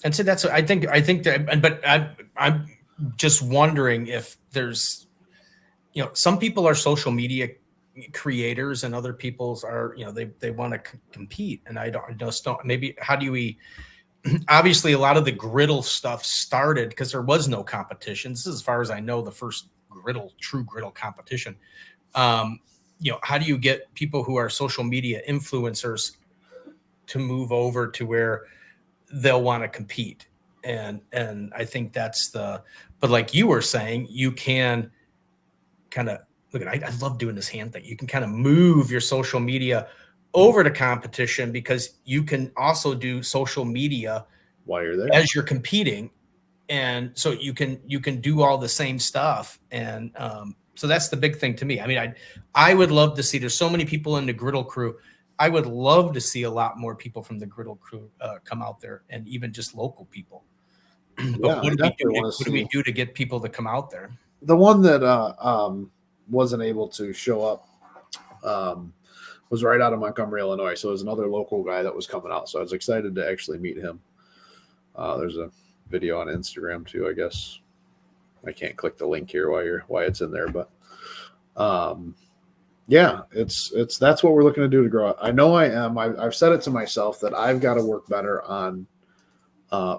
And so that's, I think that, but I'm just wondering if there's, you know, some people are social media creators and other people's are, you know, they want to compete. And I just don't, maybe how do we, obviously a lot of the griddle stuff started because there was no competition. This is, as far as I know, the first true griddle competition. You know, how do you get people who are social media influencers to move over to where they'll want to compete? And I think that's but like you were saying, you can kind of I love doing this hand thing. You can kind of move your social media over to competition, because you can also do social media while you're there as you're competing. And so you can do all the same stuff. And so that's the big thing to me. I mean, I would love to see, there's so many people in the Griddle crew. I would love to see a lot more people from the Griddle crew come out there, and even just local people. But what do we do to get people to come out there? The one that wasn't able to show up was right out of Montgomery, Illinois. So it was another local guy that was coming out. So I was excited to actually meet him. There's a video on Instagram too, I guess. I can't click the link here while it's in there, but yeah, it's that's what we're looking to do to grow. I know I am. I've said it to myself that I've got to work better on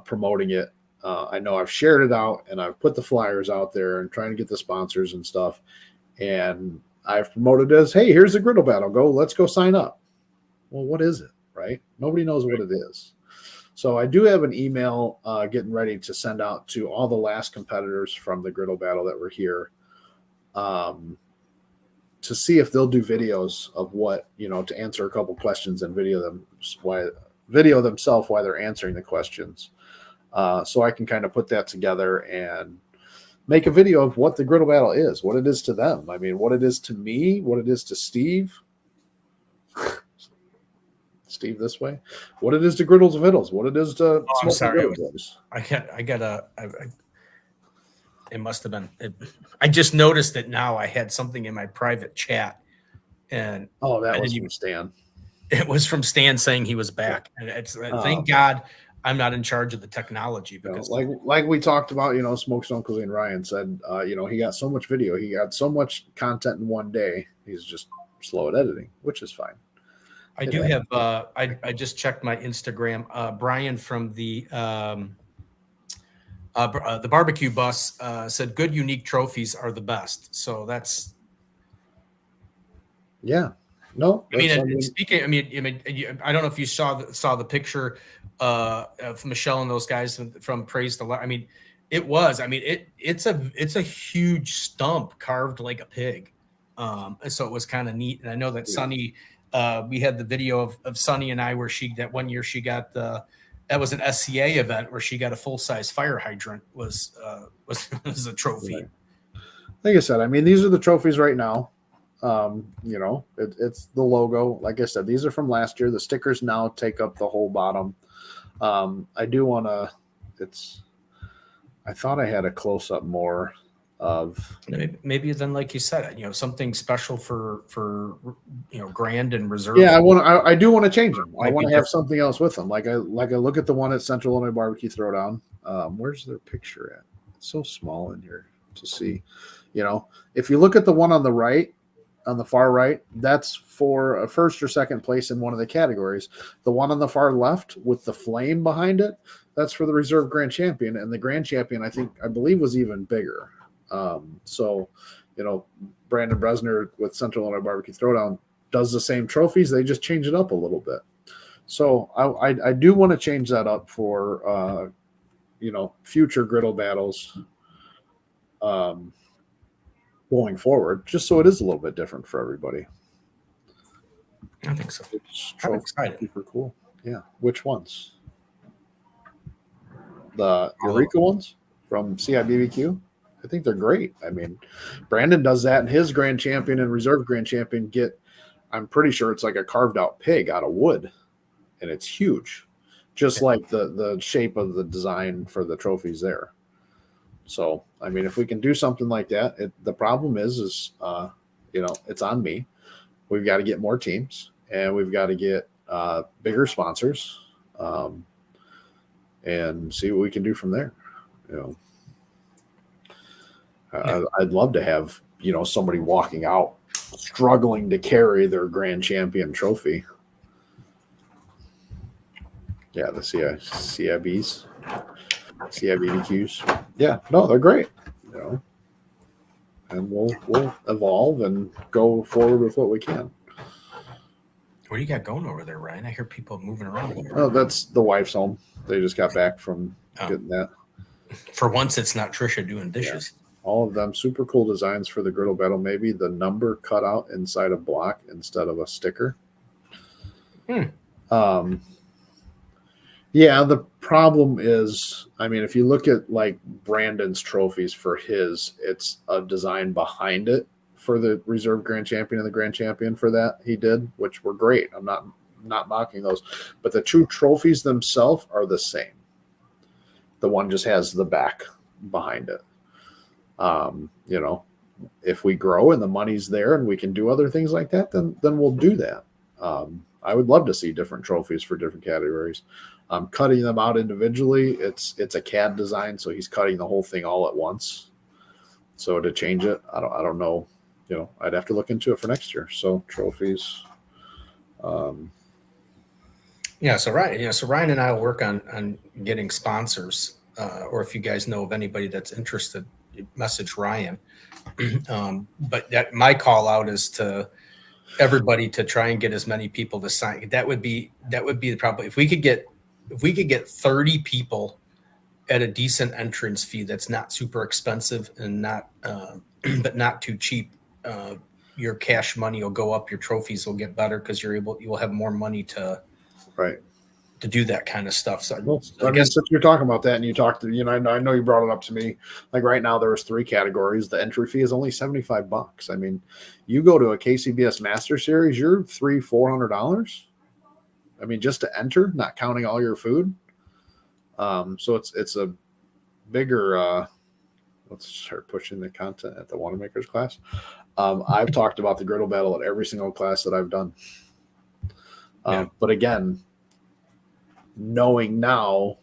promoting it. I know I've shared it out and I've put the flyers out there and trying to get the sponsors and stuff. And I've promoted it as, hey, here's the Griddle Battle. Let's go sign up. Well, what is it, right? Nobody knows what it is. So I do have an email getting ready to send out to all the last competitors from the Griddle Battle that were here to see if they'll do videos of what, to answer a couple questions and video themselves while they're answering the questions. So I can kind of put that together and make a video of what the Griddle Battle is, what it is to them. I mean, what it is to me, what it is to Steve. Steve this way. What it is to Griddles and Vittles. What it is to I'm sorry. It must have been. I just noticed that now I had something in my private chat. And that was from Stan. It was from Stan saying he was back. And thank God I'm not in charge of the technology, because like we talked about, Smoke Stone Cuisine Ryan said, he got so much video, he got so much content in one day. He's just slow at editing, which is fine. I do have I just checked my Instagram. Brian from the barbecue bus said good unique trophies are the best. So that's speaking. I don't know if you saw the picture of Michelle and those guys from Praise the Lord. I mean, it's a huge stump carved like a pig. So it was kind of neat. And I know that Sunny, we had the video of Sunny and I where that one year she got that was an SCA event where she got a full-size fire hydrant was a trophy. Right. Like I said, these are the trophies right now. It's the logo. Like I said, these are from last year. The stickers now take up the whole bottom. I do want to. I thought I had a close-up more of maybe then, like you said, something special for Grand and Reserve. Yeah, I do want to change them. I want to have something else with them. Like I look at the one at Central Illinois Barbecue Throwdown. Where's their picture at? It's so small in here to see. If you look at the one on the right, on the far right, that's for a first or second place in one of the categories. The one on the far left with the flame behind it, that's for the Reserve Grand Champion. And the Grand Champion, I believe, was even bigger. So, Brandon Bresner with Central Illinois Barbecue Throwdown does the same trophies. They just change it up a little bit. So I do want to change that up for, future Griddle battles going forward, just so it is a little bit different for everybody. I think so. I'm excited. Super cool. Yeah. Which ones? The Eureka ones from CIBBQ? I think they're great. Brandon does that, and his Grand Champion and Reserve Grand Champion I'm pretty sure it's like a carved out pig out of wood, and it's huge, just like the shape of the design for the trophies there. So, if we can do something like that, the problem is it's on me. We've got to get more teams, and we've got to get bigger sponsors, and see what we can do from there. I'd love to have, somebody walking out struggling to carry their Grand Champion trophy. Yeah, the CIBs, CIBBQs. Yeah, no, they're great. And we'll evolve and go forward with what we can. What do you got going over there, Ryan? I hear people moving around. Oh, that's the wife's home. They just got back from getting that. For once, it's not Trisha doing dishes. Yeah. All of them super cool designs for the Griddle Battle. Maybe the number cut out inside a block instead of a sticker. Yeah, the problem is, I mean, if you look at like Brandon's trophies for his, it's a design behind it for the reserve grand champion and the grand champion for that he did, which were great. I'm not mocking those, but the two trophies themselves are the same. The one just has the back behind it. You know, if we grow and the money's there and we can do other things like that, then we'll do that. I would love to see different trophies for different categories. Cutting them out individually, it's a CAD design, so he's cutting the whole thing all at once. So to change it, I don't know. You know, I'd have to look into it for next year. So trophies. Yeah. So Ryan and I will work on getting sponsors, or if you guys know of anybody that's interested, message Ryan. But my call out is to everybody to try and get as many people to sign. That would be probably if we could get 30 people at a decent entrance fee that's not super expensive and not but not too cheap. Your cash money will go up, your trophies will get better because you will have more money to do that kind of stuff. So I guess since you're talking about that and you talked to, I know you brought it up to me, like right now there was 3 categories. The entry fee is only $75. I mean, you go to a KCBS Master Series, you're $400. I mean, just to enter, not counting all your food. So it's a bigger, let's start pushing the content at the Wanamaker's class. I've talked about the Griddle Battle at every single class that I've done. But again, knowing now,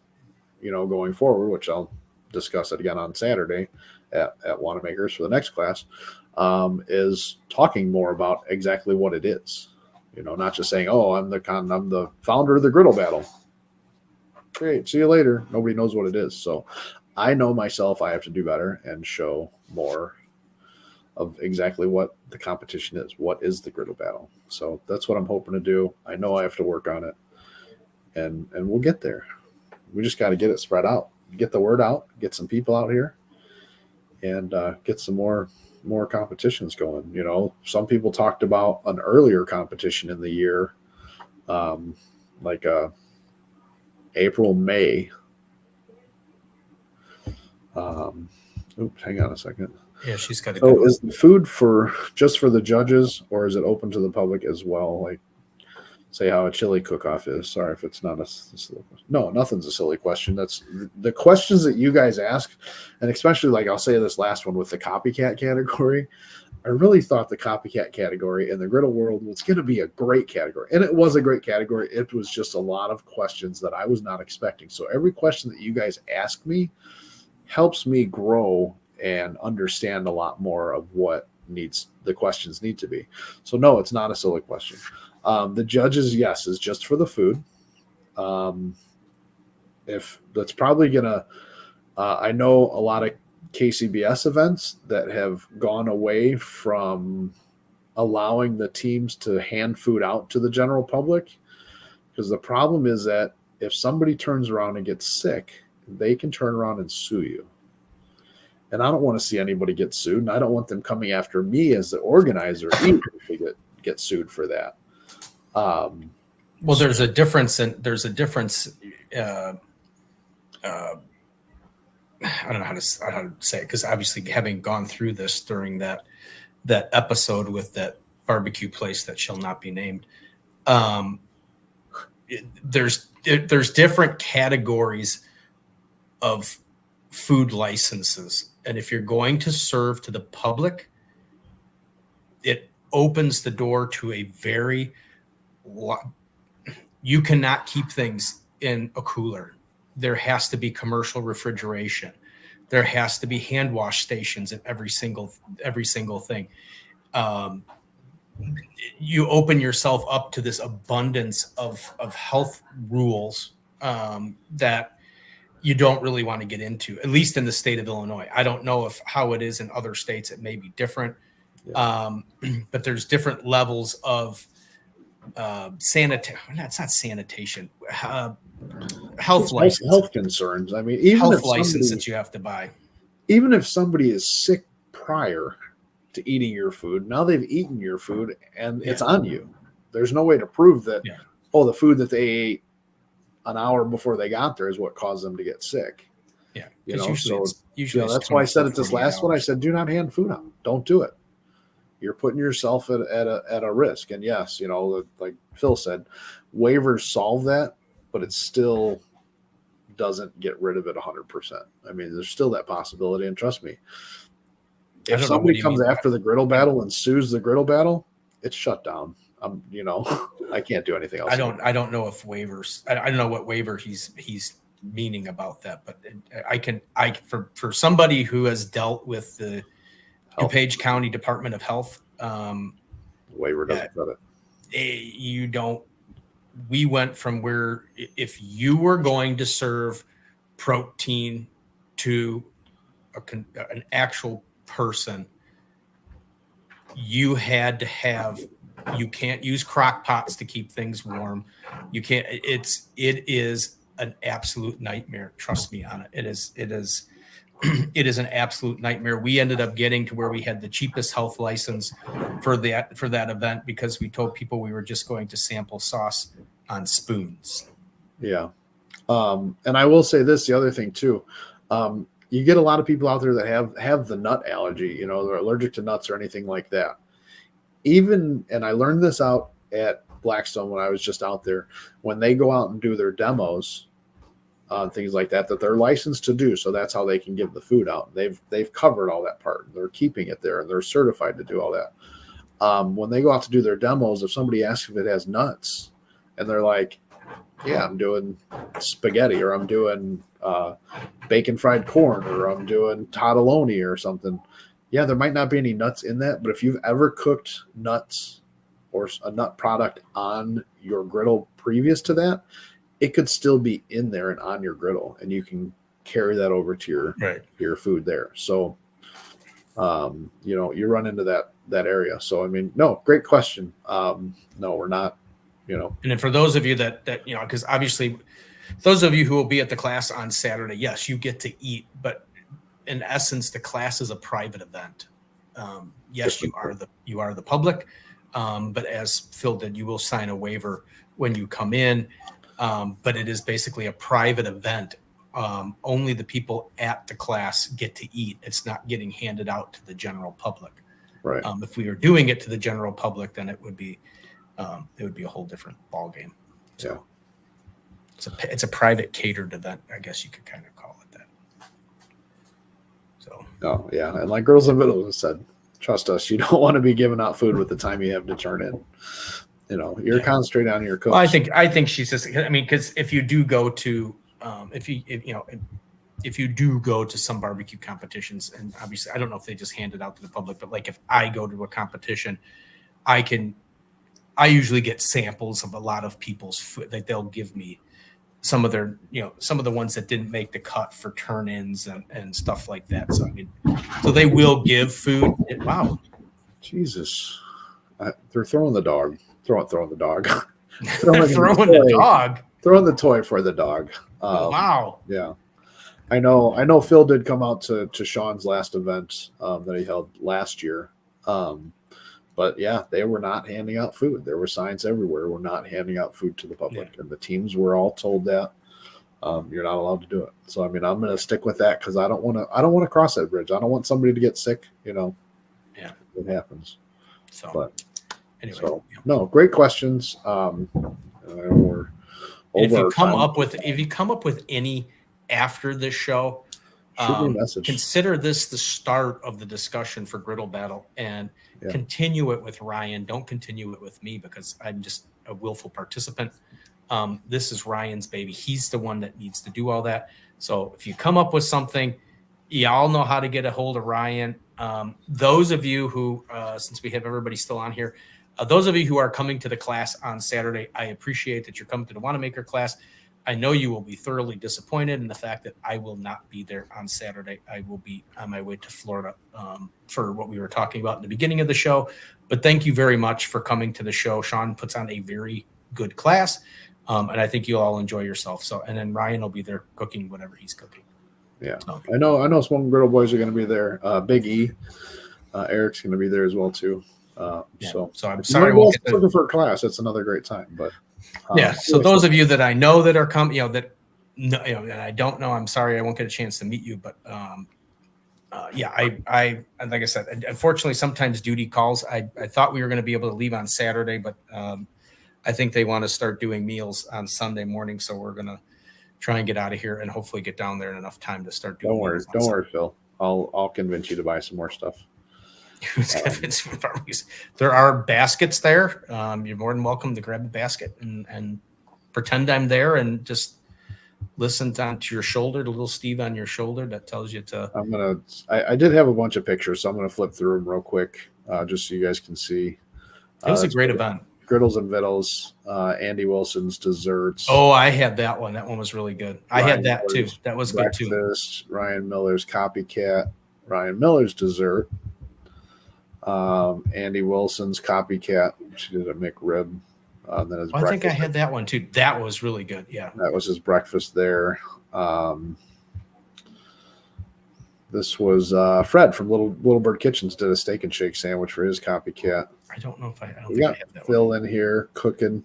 going forward, which I'll discuss it again on Saturday at Wanamaker's for the next class, is talking more about exactly what it is. Not just saying, "Oh, I'm the founder of the Griddle Battle." Great, see you later. Nobody knows what it is. So I know myself, I have to do better and show more of exactly what the competition is. What is the Griddle Battle? So that's what I'm hoping to do. I know I have to work on it, and we'll get there. We just got to get it spread out, get the word out, get some people out here, and get some more competitions going. Some people talked about an earlier competition in the year, like April, May. Oops, hang on a second. Yeah, she's got to go. So is the food just for the judges, or is it open to the public as well? Like, say how a chili cook-off is. Sorry if it's not a silly question. No, nothing's a silly question. That's the questions that you guys ask, and especially like I'll say this last one with the copycat category. I really thought the copycat category in the griddle world was going to be a great category, and it was a great category. It was just a lot of questions that I was not expecting. So every question that you guys ask me helps me grow and understand a lot more of what the questions need to be. So no, it's not a silly question. The judges, yes, is just for the food. If that's probably gonna, I know a lot of KCBS events that have gone away from allowing the teams to hand food out to the general public, because the problem is that if somebody turns around and gets sick, they can turn around and sue you. And I don't want to see anybody get sued, and I don't want them coming after me as the organizer either to get sued for that. Well, there's a difference. I don't know how to say it, because obviously having gone through this during that episode with that barbecue place that shall not be named, there's different categories of food licenses, and if you're going to serve to the public, it opens the door to a very you cannot keep things in a cooler. There has to be commercial refrigeration. There has to be hand wash stations at every single thing. You open yourself up to this abundance of health rules that you don't really want to get into, at least in the state of Illinois. I don't know how it is in other states. It may be different. Yeah. But there's different levels of it's not sanitation, health license, health concerns. I mean, even health if license that you have to buy. even if somebody is sick prior to eating your food, now they've eaten your food and it's on you. There's no way to prove that, the food that they ate an hour before they got there is what caused them to get sick. Yeah. Usually that's why I said it this last one. I said, do not hand food out. Don't do it. You're putting yourself at a risk. And yes, like Phil said, waivers solve that, but it still doesn't get rid of it 100%. I mean, there's still that possibility. And trust me, if somebody comes after the Griddle Battle and sues the Griddle Battle, it's shut down. I can't do anything else. I don't know if waivers. I don't know what waiver he's meaning about that, but for somebody who has dealt with the DuPage County Department of Health, waiver doesn't cut it. You don't. We went from where if you were going to serve protein to an actual person, you had to have. You can't use crock pots to keep things warm. You can't. It is an absolute nightmare. Trust me on it. It is. It is an absolute nightmare. We ended up getting to where we had the cheapest health license for that event because we told people we were just going to sample sauce on spoons. Yeah. And I will say this, the other thing too, you get a lot of people out there that have the nut allergy, they're allergic to nuts or anything like that. And I learned this out at Blackstone when I was just out there, when they go out and do their demos, things like that they're licensed to do. So that's how they can give the food out. They've covered all that part. They're keeping it there and they're certified to do all that. When they go out to do their demos, if somebody asks if it has nuts and they're like, yeah, I'm doing spaghetti or I'm doing bacon fried corn or I'm doing tortelloni or something. Yeah, there might not be any nuts in that, but if you've ever cooked nuts or a nut product on your griddle previous to that, it could still be in there and on your griddle, and you can carry that over to your food there. So, you run into that area. So, I mean, no, great question. No, we're not, And then for those of you that because obviously, those of you who will be at the class on Saturday, yes, you get to eat, but in essence, the class is a private event. Yes, you are the public, but as Phil did, you will sign a waiver when you come in. But it is basically a private event. Only the people at the class get to eat. It's not getting handed out to the general public. Right. If we were doing it to the general public, then it would be a whole different ball game. So it's a private catered event, I guess you could kind of call it that. So. Oh yeah, and like Girls and Vittles said, trust us, you don't want to be giving out food with the time you have to turn in. You're concentrating on your cooks. Well, I think she's just. I mean, because if you do go to, if you do go to some barbecue competitions, and obviously I don't know if they just hand it out to the public, but like if I go to a competition, I usually get samples of a lot of people's food. Like they'll give me some of their, some of the ones that didn't make the cut for turn-ins and stuff like that. So I mean, so they will give food. Wow, Jesus, they're throwing the dog. Throwing the dog. Throwing the dog. Throwing the toy for the dog. Wow. Yeah. I know Phil did come out to Sean's last event that he held last year. But yeah, they were not handing out food. There were signs everywhere. We're not handing out food to the public. Yeah. And the teams were all told that you're not allowed to do it. So I mean, I'm going to stick with that because I don't want to cross that bridge. I don't want somebody to get sick. Yeah, it happens. But anyway, no, great questions. We're if you come up with any after this show, consider this the start of the discussion for Griddle Battle and continue it with Ryan. Don't continue it with me because I'm just a willful participant. This is Ryan's baby. He's the one that needs to do all that. So if you come up with something, y'all know how to get a hold of Ryan. Those of you who, since we have everybody still on here, those of you who are coming to the class on Saturday, I appreciate that you're coming to the Wanamaker class. I know you will be thoroughly disappointed in the fact that I will not be there on Saturday. I will be on my way to Florida for what we were talking about in the beginning of the show. But thank you very much for coming to the show. Sean puts on a very good class, and I think you'll all enjoy yourself. So, and then Ryan will be there cooking whatever he's cooking. Yeah, so. I know. Smoking Griddle Boys are going to be there. Big E, Eric's going to be there as well too. So I'm sorry. Looking for a class. It's another great time. But so those of you that I know that are coming, and I don't know, I'm sorry I won't get a chance to meet you. But I like I said, unfortunately, sometimes duty calls. I thought we were going to be able to leave on Saturday, but I think they want to start doing meals on Sunday morning, so we're going to try and get out of here and hopefully get down there in enough time to start doing. Don't worry, Phil. I'll convince you to buy some more stuff. There are baskets there. You're more than welcome to grab a basket and pretend I'm there and just listen to your shoulder, the little Steve on your shoulder that tells you to. I did have a bunch of pictures, so I'm gonna flip through them real quick, just so you guys can see. It was a great event. Griddles and Vittles, Andy Wilson's desserts. Oh, I had that one. That one was really good. I had that too. That was good too. Ryan Miller's copycat, Ryan Miller's dessert. Andy Wilson's copycat. She did a McRib. Then his I think I had that one too. That was really good. Yeah, that was his breakfast there. This was Fred from Little Bird Kitchens did a steak and shake sandwich for his copycat. I don't know if I. We got Phil in here cooking.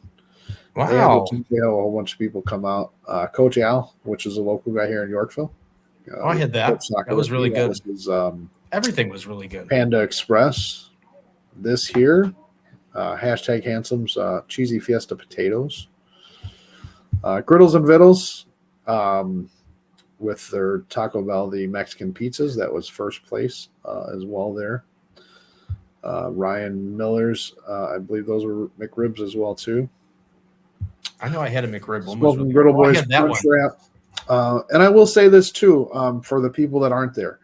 Wow. They had a whole bunch of people come out. Coach Al, which is a local guy here in Yorkville. I had that. That was really good. Everything was really good. Panda Express. This here, hashtag Handsome's cheesy fiesta potatoes. Griddles and Vittles with their Taco Bell, the Mexican pizzas. That was first place as well there. Ryan Miller's, I believe those were McRibs as well too. I know I had a McRib. Smoking Griddle Boys Crunch Wrap. And I will say this too, for the people that aren't there.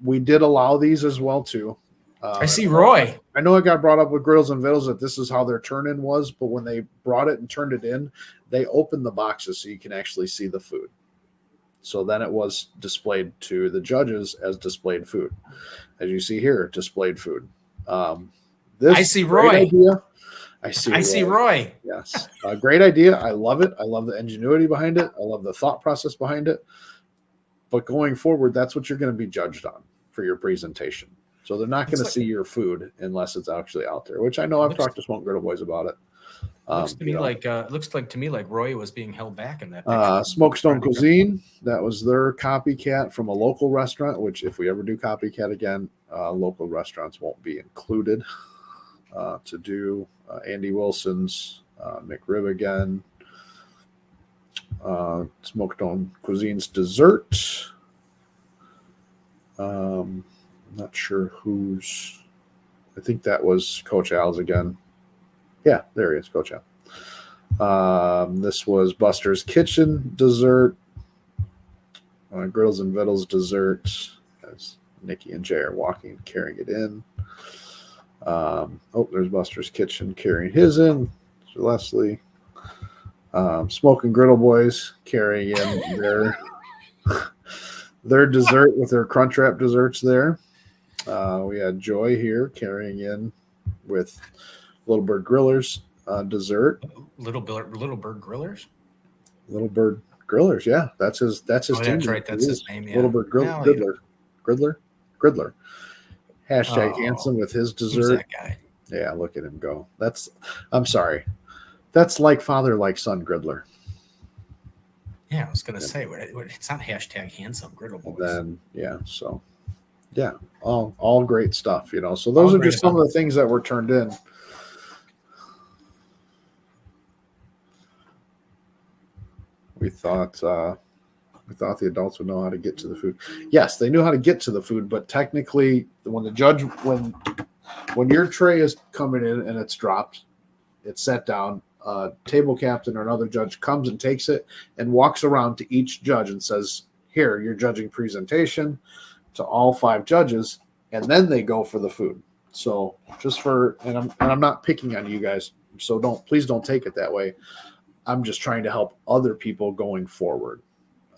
We did allow these as well too. I see Roy. I know it got brought up with Griddles and Vittles that this is how their turn-in was, but when they brought it and turned it in, they opened the boxes so you can actually see the food. So then it was displayed to the judges as displayed food. As you see here, displayed food. I see Roy. Idea. I see Roy. Yes. Great idea. I love it. I love the ingenuity behind it. I love the thought process behind it. But going forward, that's what you're going to be judged on for your presentation. So they're not going to see your food unless it's actually out there, which I know I've talked to Smoke Griddle Boys about it. Looks to me like Roy was being held back in that picture. Smokestone Cuisine, that was their copycat from a local restaurant, which if we ever do copycat again, local restaurants won't be included. To do Andy Wilson's McRib again. Smokestone Cuisine's dessert. Not sure who's. I think that was Coach Al's again. Yeah, there he is, Coach Al. This was Buster's Kitchen dessert. Griddles and Vittles dessert. As Nikki and Jay are walking, carrying it in. There's Buster's Kitchen carrying his in. So Leslie. Smoking Griddle Boys carrying in their dessert with their Crunch Wrap desserts there. We had Joy here carrying in with Little Bird Grillers dessert. Little Bird Grillers? Little Bird Grillers, yeah. That's his team. That's right. That's his name, yeah. Little Bird Griddler. Hashtag Handsome with his dessert. Who's that guy? Yeah, look at him go. I'm sorry. That's like father, like son Griddler. Yeah, I was going to say, it's not hashtag Handsome Griddle Boys. Then, all great stuff, So those are just some of the things that were turned in. We thought the adults would know how to get to the food. Yes, they knew how to get to the food, but technically, when your tray is coming in and it's dropped, it's set down. Table captain or another judge comes and takes it and walks around to each judge and says, "Here, you're judging presentation," to all 5 judges, and then they go for the food. So I'm not picking on you guys, so please don't take it that way. I'm just trying to help other people going forward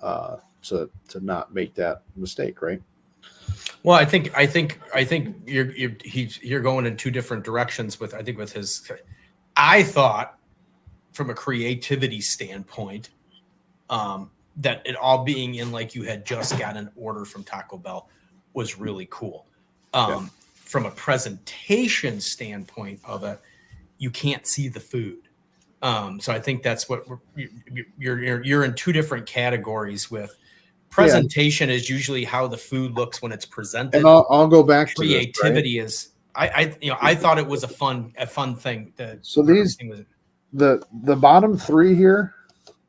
to not make that mistake, right? Well, I think you're going in two different directions with his. I thought from a creativity standpoint that it all being in like you had just got an order from Taco Bell was really cool. From a presentation standpoint of it, you can't see the food. So I think that's what you're in two different categories with. Presentation is usually how the food looks when it's presented. And I'll go back to creativity this, right? I thought it was a fun thing. So the bottom three here,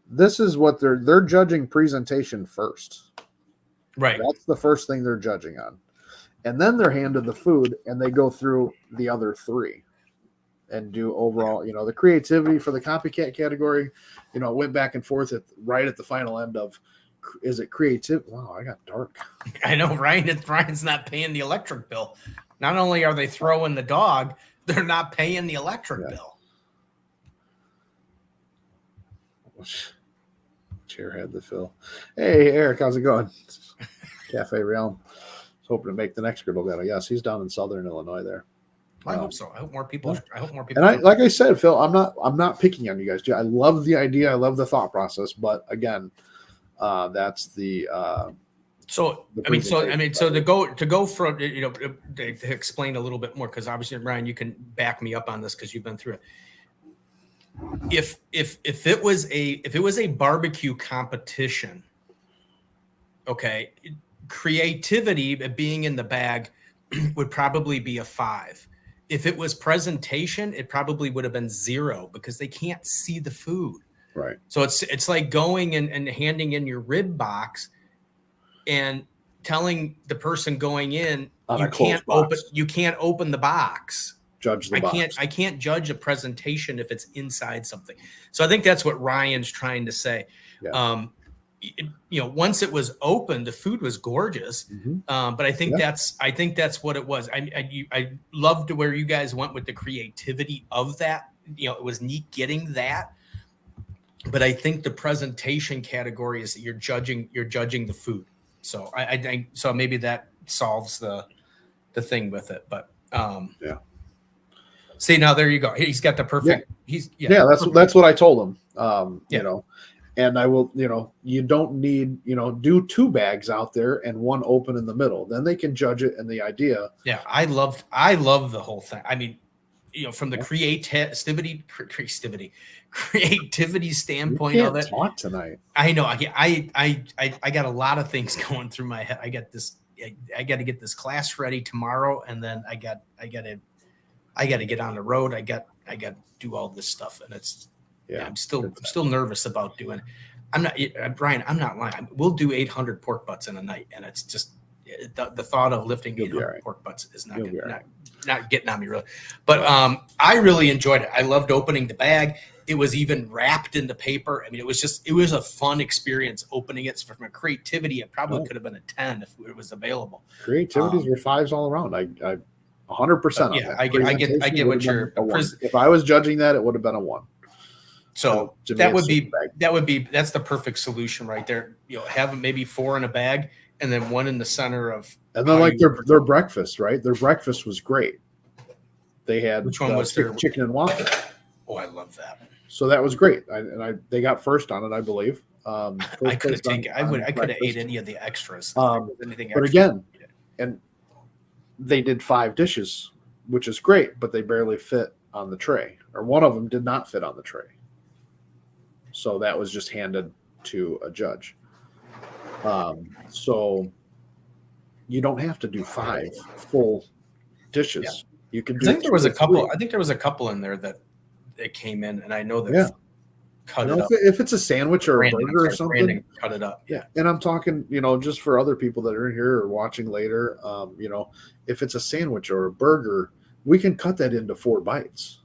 this is what they're judging presentation first. Right. That's the first thing they're judging on. And then they're handed the food and they go through the other three and do overall, the creativity for the copycat category, went back and forth right at the final end of, is it creative? Wow, I got dark. I know, Ryan's not paying the electric bill. Not only are they throwing the dog, they're not paying the electric bill. Chairhead the Phil. Hey, Eric, how's it going? Cafe Realm. Hoping to make the next Griddle Battle. Yes, he's down in Southern Illinois there. I hope so. I hope more people. And like I said, Phil, I'm not picking on you guys. I love the idea. I love the thought process. But again, that's the. So to go from to explain a little bit more, because obviously, Ryan, you can back me up on this because you've been through it. If it was a barbecue competition, okay, creativity being in the bag would probably be a 5. If it was presentation, it probably would have been 0 because they can't see the food. Right. So it's like going and handing in your rib box and telling the person going in you can't open the box. Judge the box. I can't judge a presentation if it's inside something. So I think that's what Ryan's trying to say. Yeah. Once it was open, the food was gorgeous. Mm-hmm. But I think that's what it was. I loved where you guys went with the creativity of that. It was neat getting that. But I think the presentation category is that you're judging the food. So I think so maybe that solves the thing with it. But yeah. See, now there you go. He's got the perfect. Yeah. That's what I told him. And I will, you don't need, do 2 bags out there and 1 open in the middle. Then they can judge it and the idea. Yeah, I love the whole thing. I mean, from the creativity standpoint of it. Talk tonight. I know. I got a lot of things going through my head. I got to get this class ready tomorrow, and then I got to get on the road. I got to do all this stuff, and it's. Yeah, I'm still nervous about doing it. I'm not, Brian. I'm not lying. We'll do 800 pork butts in a night, and it's just the thought of lifting 800 pork butts is not getting on me really. But I really enjoyed it. I loved opening the bag. It was even wrapped in the paper. I mean, it was a fun experience opening it. From a creativity, it probably could have been a 10 if it was available. Creativities were 5s all around. I 100%. Yeah, I get what you're. If I was judging that, it would have been a 1. So that's the perfect solution right there. Have maybe 4 in a bag and then 1 in the center of. And then like their breakfast, right? Their breakfast was great. They had which one was their chicken and waffle? Oh, I love that. So that was great. They got first on it, I believe. I could have taken. I could have ate any of the extras. Anything extra. But again, and they did 5 dishes, which is great, but they barely fit on the tray, or one of them did not fit on the tray. So that was just handed to a judge. So you don't have to do 5 full dishes. Yeah. You can. I think there was a couple. I think there was a couple in there that came in, and I know that cut it up. If it's a sandwich or a burger or something, cut it up. Yeah, and I'm talking, just for other people that are in here or watching later, if it's a sandwich or a burger, we can cut that into 4 bites.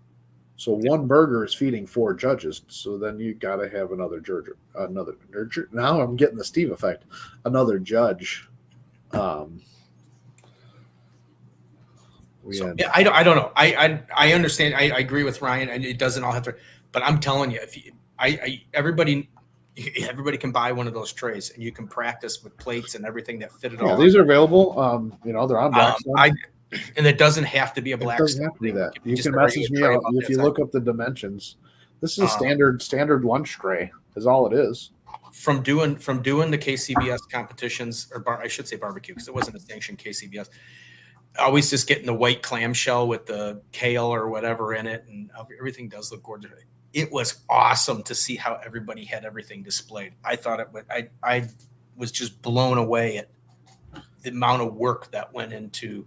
So 1 burger is feeding 4 judges. So then you got to have another judge. Now I'm getting the Steve effect. Another judge. I don't know. I understand. I agree with Ryan, and it doesn't all have to. But I'm telling you, everybody can buy one of those trays, and you can practice with plates and everything that fit it Yeah, all. these are available. They're on Blackstone. And it doesn't have to be a It Blackstone. doesn't have to be that. You just can a message me regular tray out about if that you size. look up the dimensions. This is a standard lunch tray. Is all it is. From doing the KCBS competitions, I should say barbecue, because it wasn't a sanctioned KCBS. Always just getting the white clamshell with the kale or whatever in it, and everything does look gorgeous. It was awesome to see how everybody had everything displayed. I thought it would. I was just blown away at the amount of work that went into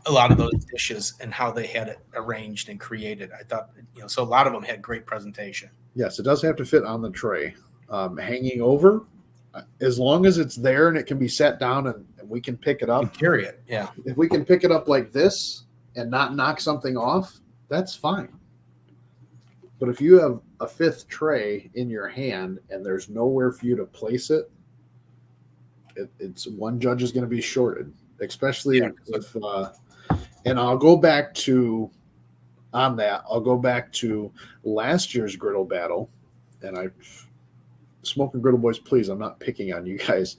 a lot of those dishes and how they had it arranged and created. I thought, so a lot of them had great presentation. Yes, it does have to fit on the tray. Hanging over, as long as it's there and it can be set down and we can pick it up. Carry it, yeah. If we can pick it up like this and not knock something off, that's fine. But if you have a fifth tray in your hand and there's nowhere for you to place it, it's one judge is going to be shorted, especially if. And I'll go back to last year's Griddle Battle, and Smoking Griddle Boys, please, I'm not picking on you guys.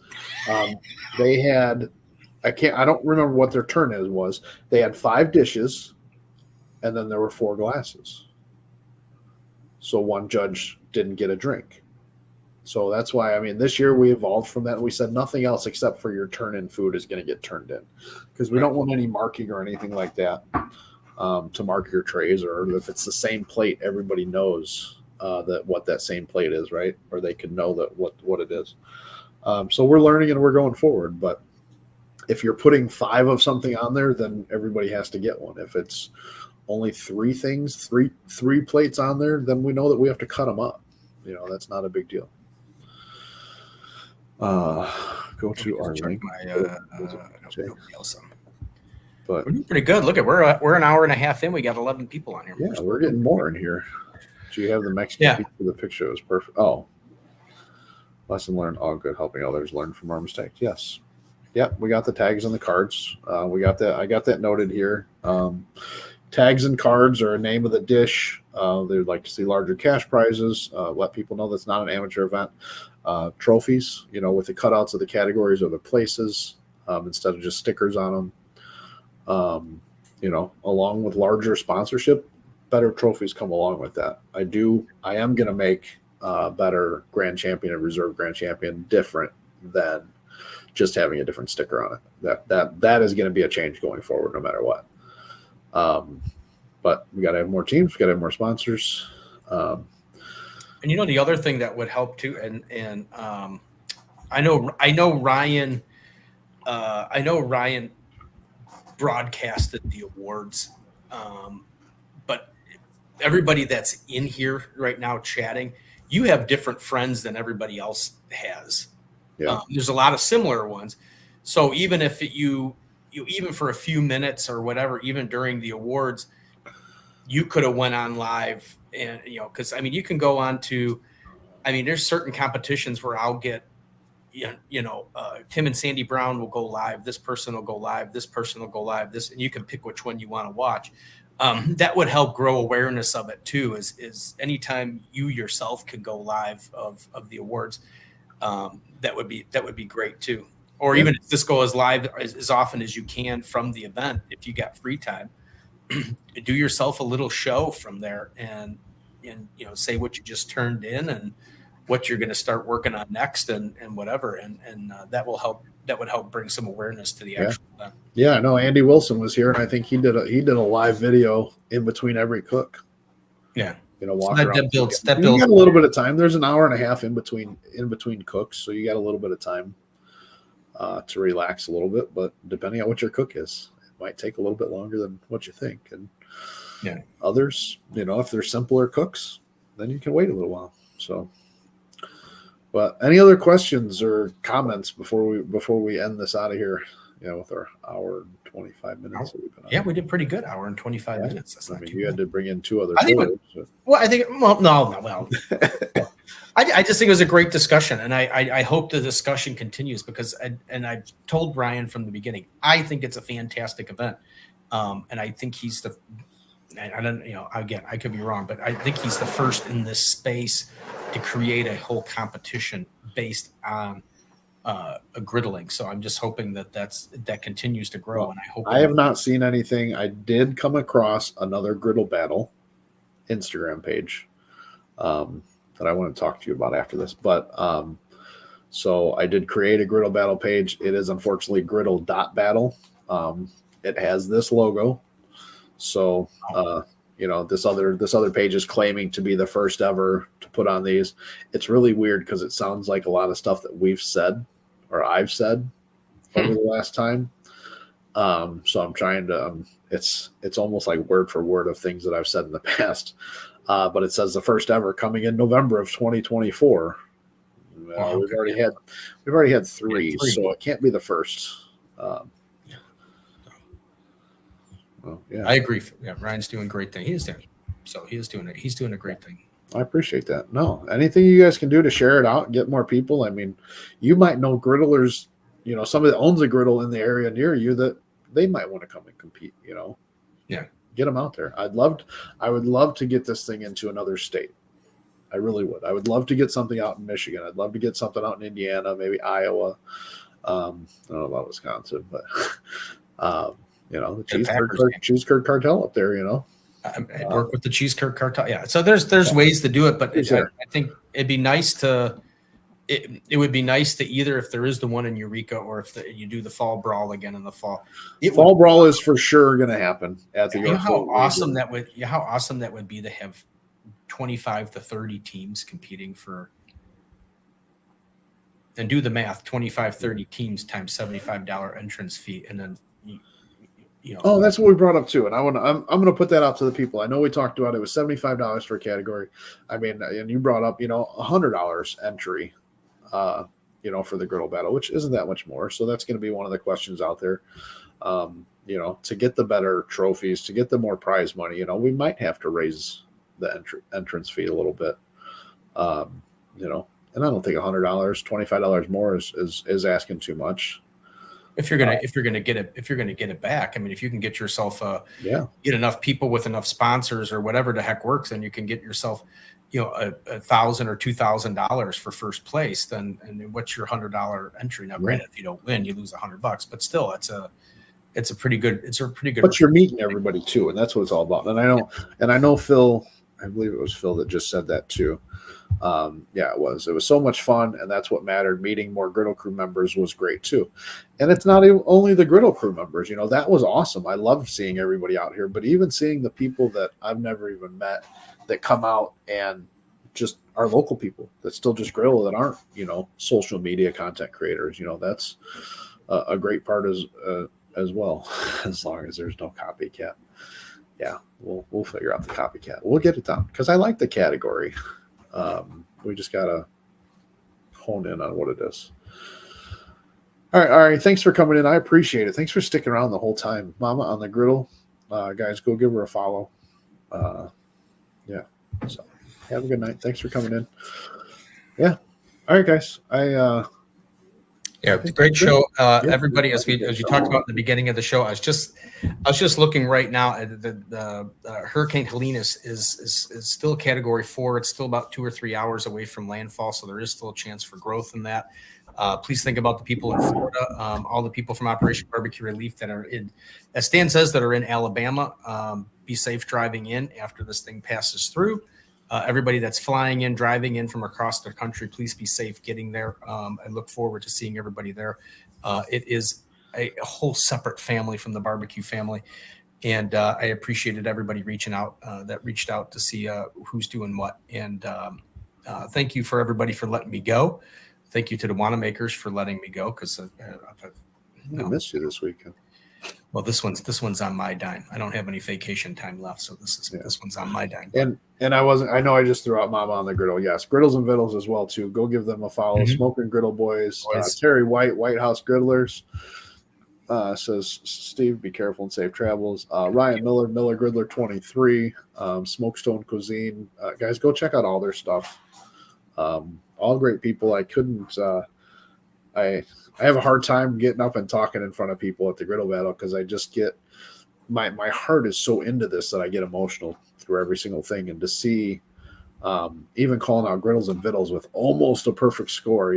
They had, I don't remember what their turn was. They had 5 dishes, and then there were 4 glasses. So one judge didn't get a drink. So that's why, this year we evolved from that. We said nothing else except for your turn-in food is going to get turned in, because we don't want any marking or anything like that to mark your trays, or if it's the same plate, everybody knows what that same plate is, right? Or they can know that what it is. So we're learning and we're going forward. But if you're putting 5 of something on there, then everybody has to get one. If it's only 3 things, three plates on there, then we know that we have to cut them up. That's not a big deal. Go to our link. But we're doing pretty good. Look at we're an hour and a half in. We got 11 people on here. Yeah, we're getting more in here. Do you have the Mexican people for the picture? It was perfect. Oh, lesson learned. All good. Helping others learn from our mistakes. Yes. Yep. We got the tags on the cards. We got that. I got that noted here. Tags and cards are a name of the dish. They'd like to see larger cash prizes. Let people know that's not an amateur event. Trophies, with the cutouts of the categories or the places, instead of just stickers on them. Along with larger sponsorship, better trophies come along with that. I am going to make better Grand Champion and Reserve Grand Champion different than just having a different sticker on it. That is going to be a change going forward, no matter what. But we got to have more teams. We got to have more sponsors. And the other thing that would help too, and I know Ryan broadcasted the awards, but everybody that's in here right now chatting, you have different friends than everybody else has. Yeah. There's a lot of similar ones. So even if you even for a few minutes or whatever, even during the awards, you could have went on live, and because you can go on to, there's certain competitions where I'll get, Tim and Sandy Brown will go live. This person will go live. This person will go live. And you can pick which one you want to watch. That would help grow awareness of it too. Is anytime you yourself can go live of the awards, that would be great too. Or even if this goes live as often as you can from the event, if you got free time. Do yourself a little show from there and say what you just turned in and what you're going to start working on next and whatever, and that would help bring some awareness to the actual event. Yeah, I know Andy Wilson was here, and I think he did a live video in between every cook. Yeah, walk so around. that builds. You got a little bit of time. There's an hour and a half in between cooks, so you got a little bit of time to relax a little bit. But depending on what your cook is, might take a little bit longer than what you think. And others, if they're simpler cooks, then you can wait a little while. So, but any other questions or comments before we end this out of here? With our hour and 25 minutes. That we've been on. We did pretty good. Hour and 25 minutes. That's not too you bad. had to bring in 2 other. No. I just think it was a great discussion, and I hope the discussion continues because I've told Brian from the beginning, I think it's a fantastic event, and I think he's I don't, again, I could be wrong, but I think he's the first in this space to create a whole competition based on a griddling. So I'm just hoping that continues to grow. Well, and I hope I have not seen anything. I did come across another Griddle Battle Instagram page that I want to talk to you about after this. But so I did create a Griddle Battle page. It is unfortunately Griddle.battle. It has this logo. So this other page is claiming to be the first ever to put on these. It's really weird because it sounds like a lot of stuff that we've said or I've said over the last time. So I'm trying to. It's almost like word for word of things that I've said in the past. But it says the first ever coming in November of 2024. We've already had three, so it can't be the first. Well, yeah, I agree. Yeah, Ryan's doing a great thing. He is doing. So he is doing it. He's doing a great thing. I appreciate that. No, anything you guys can do to share it out, get more people. I mean, you might know griddlers, somebody that owns a griddle in the area near you that they might want to come and compete, Yeah. Get them out there. I would love to get this thing into another state. I really would. I would love to get something out in Michigan. I'd love to get something out in Indiana, maybe Iowa. I don't know about Wisconsin, but the cheese curd cartel up there, I work with the cheese curd cartel. Yeah. So there's ways to do it, but I think it'd be nice to, it would be nice to either, if there is the one in Eureka or if you do the fall brawl again in the fall. Fall brawl is for sure going to happen at the York. How awesome that would be to have 25 to 30 teams competing for, and do the math, 25, 30 teams times $75 entrance fee. And then, oh, that's what we brought up too. And I'm going to put that out to the people. I know we talked about it was $75 for a category. I mean, and you brought up, $100 entry, for the Griddle Battle, which isn't that much more. So that's going to be one of the questions out there. To get the better trophies, to get the more prize money, we might have to raise the entrance fee a little bit. And I don't think $100, $25 more is asking too much. If you're gonna get it back, I mean, if you can get yourself get enough people with enough sponsors or whatever the heck works, and you can get yourself, $1,000 or $2,000 for first place, then and what's your $100 entry? Now, granted, if you don't win, you lose $100, but still, it's a pretty good. But you're meeting everybody too, and that's what it's all about. And I know Phil. I believe it was Phil that just said that too. It was so much fun, and that's what mattered. Meeting more Griddle Crew members was great too. And it's not only the Griddle Crew members, that was awesome. I loved seeing everybody out here, but even seeing the people that I've never even met that come out and just are local people that still just griddle, that aren't, social media content creators, that's a great part as well, as long as there's no copycat. Yeah, we'll figure out the copycat. We'll get it done because I like the category. We just gotta hone in on what it is. All right. Thanks for coming in. I appreciate it. Thanks for sticking around the whole time, Mama on the Griddle. Guys, go give her a follow. So have a good night. Thanks for coming in. Yeah. All right, guys. Great show, everybody. As you talked about in the beginning of the show, I was just looking right now at the Hurricane Helene is still Category 4. It's still about 2 or 3 hours away from landfall, so there is still a chance for growth in that. Please think about the people in Florida, all the people from Operation Barbecue Relief that are in, as Stan says, that are in Alabama. Be safe driving in after this thing passes through. Everybody that's flying in, driving in from across the country, please be safe getting there. I look forward to seeing everybody there. It is a whole separate family from the barbecue family. And I appreciated everybody reaching out that reached out to see who's doing what. And thank you for everybody for letting me go. Thank you to the Wanamamakers for letting me go, because I missed you this weekend. Well, this one's on my dime. I don't have any vacation time left, so this one's on my dime. And I know I just threw out Mama on the Griddle. Yes, Griddles and Vittles as well too. Go give them a follow. Mm-hmm. Smoking Griddle Boys. Terry White, White House Griddlers. Says Steve, be careful and safe travels. Ryan Miller, Miller Griddler 23. Smokestone Cuisine. Guys, go check out all their stuff. All great people. I couldn't. I have a hard time getting up and talking in front of people at the Griddle Battle because I just get my heart is so into this that I get emotional through every single thing, and to see even calling out Griddles and Vittles with almost a perfect score,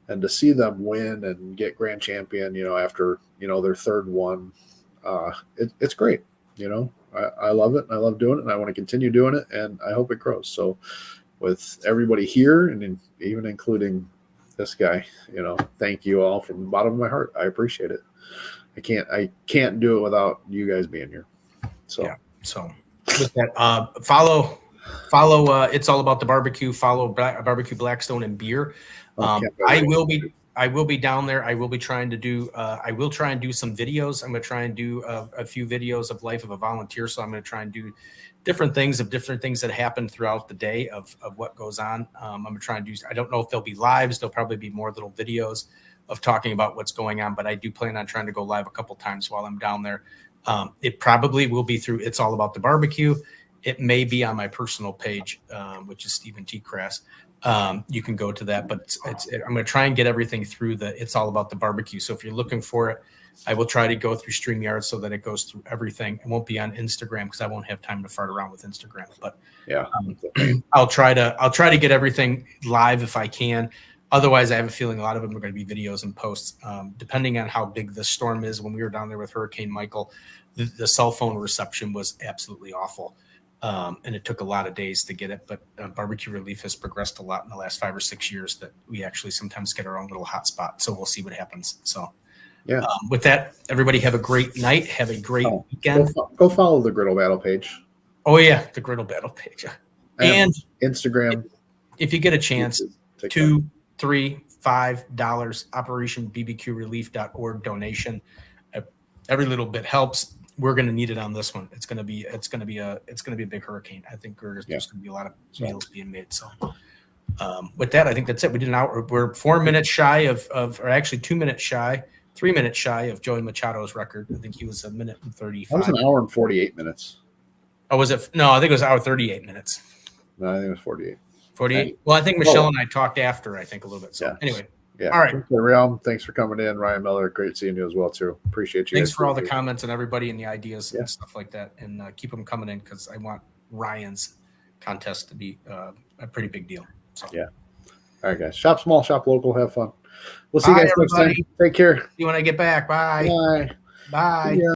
and to see them win and get grand champion, after their third one, it's great. I love it. I love doing it, and I want to continue doing it, and I hope it grows. So with everybody here, and even including this guy, thank you all from the bottom of my heart. I appreciate it. I can't do it without you guys being here. So yeah. So with that, follow It's All About the Barbecue. Follow Barbecue Blackstone and Beer. I will be down there. I will be trying to do. I will try and do some videos. I'm going to try and do a few videos of life of a volunteer. So I'm going to try and do different things that happen throughout the day of what goes on. I'm going to try and do. I don't know if there'll be lives. There'll probably be more little videos of talking about what's going on. But I do plan on trying to go live a couple times while I'm down there. It probably will be through It's All About the Barbecue. It may be on my personal page, which is Stephen T. Crass. You can go to that, but I'm going to try and get everything through the It's All About the Barbecue. So if you're looking for it, I will try to go through StreamYard so that it goes through everything. It won't be on Instagram because I won't have time to fart around with Instagram. But yeah, I'll try to get everything live if I can. Otherwise, I have a feeling a lot of them are going to be videos and posts, depending on how big the storm is. When we were down there with Hurricane Michael, the cell phone reception was absolutely awful. And it took a lot of days to get it, but barbecue relief has progressed a lot in the last 5 or 6 years that we actually sometimes get our own little hotspot. So we'll see what happens. So yeah, with that, everybody have a great night. Have a great weekend. Go follow the Griddle Battle page. Oh yeah. The Griddle Battle page and Instagram. If you get a chance, $2, $3, $5 Operation BBQRelief.org donation. Every little bit helps. We're going to need it on this one. It's going to be a big hurricane. I think there's going to be a lot of meals being made. So with that, I think that's it. We did an hour. We're 4 minutes shy or actually 2 minutes shy, 3 minutes shy of Joey Machado's record. I think he was 1 minute and 35. That was an hour and 48 minutes. Oh, was it? No, I think it was hour 38 minutes. No, I think it was 48. 48. Well, I think Michelle and I talked after, I think a little bit. So anyway. Yeah. All right. Realm, thanks for coming in. Ryan Miller, great seeing you as well, too. Appreciate you. Thanks for all the comments and everybody and the ideas and stuff like that. And keep them coming in because I want Ryan's contest to be a pretty big deal. So. Yeah. All right, guys. Shop small, shop local. Have fun. We'll see you guys next time. Take care. See you when I get back. Bye. Bye. Bye.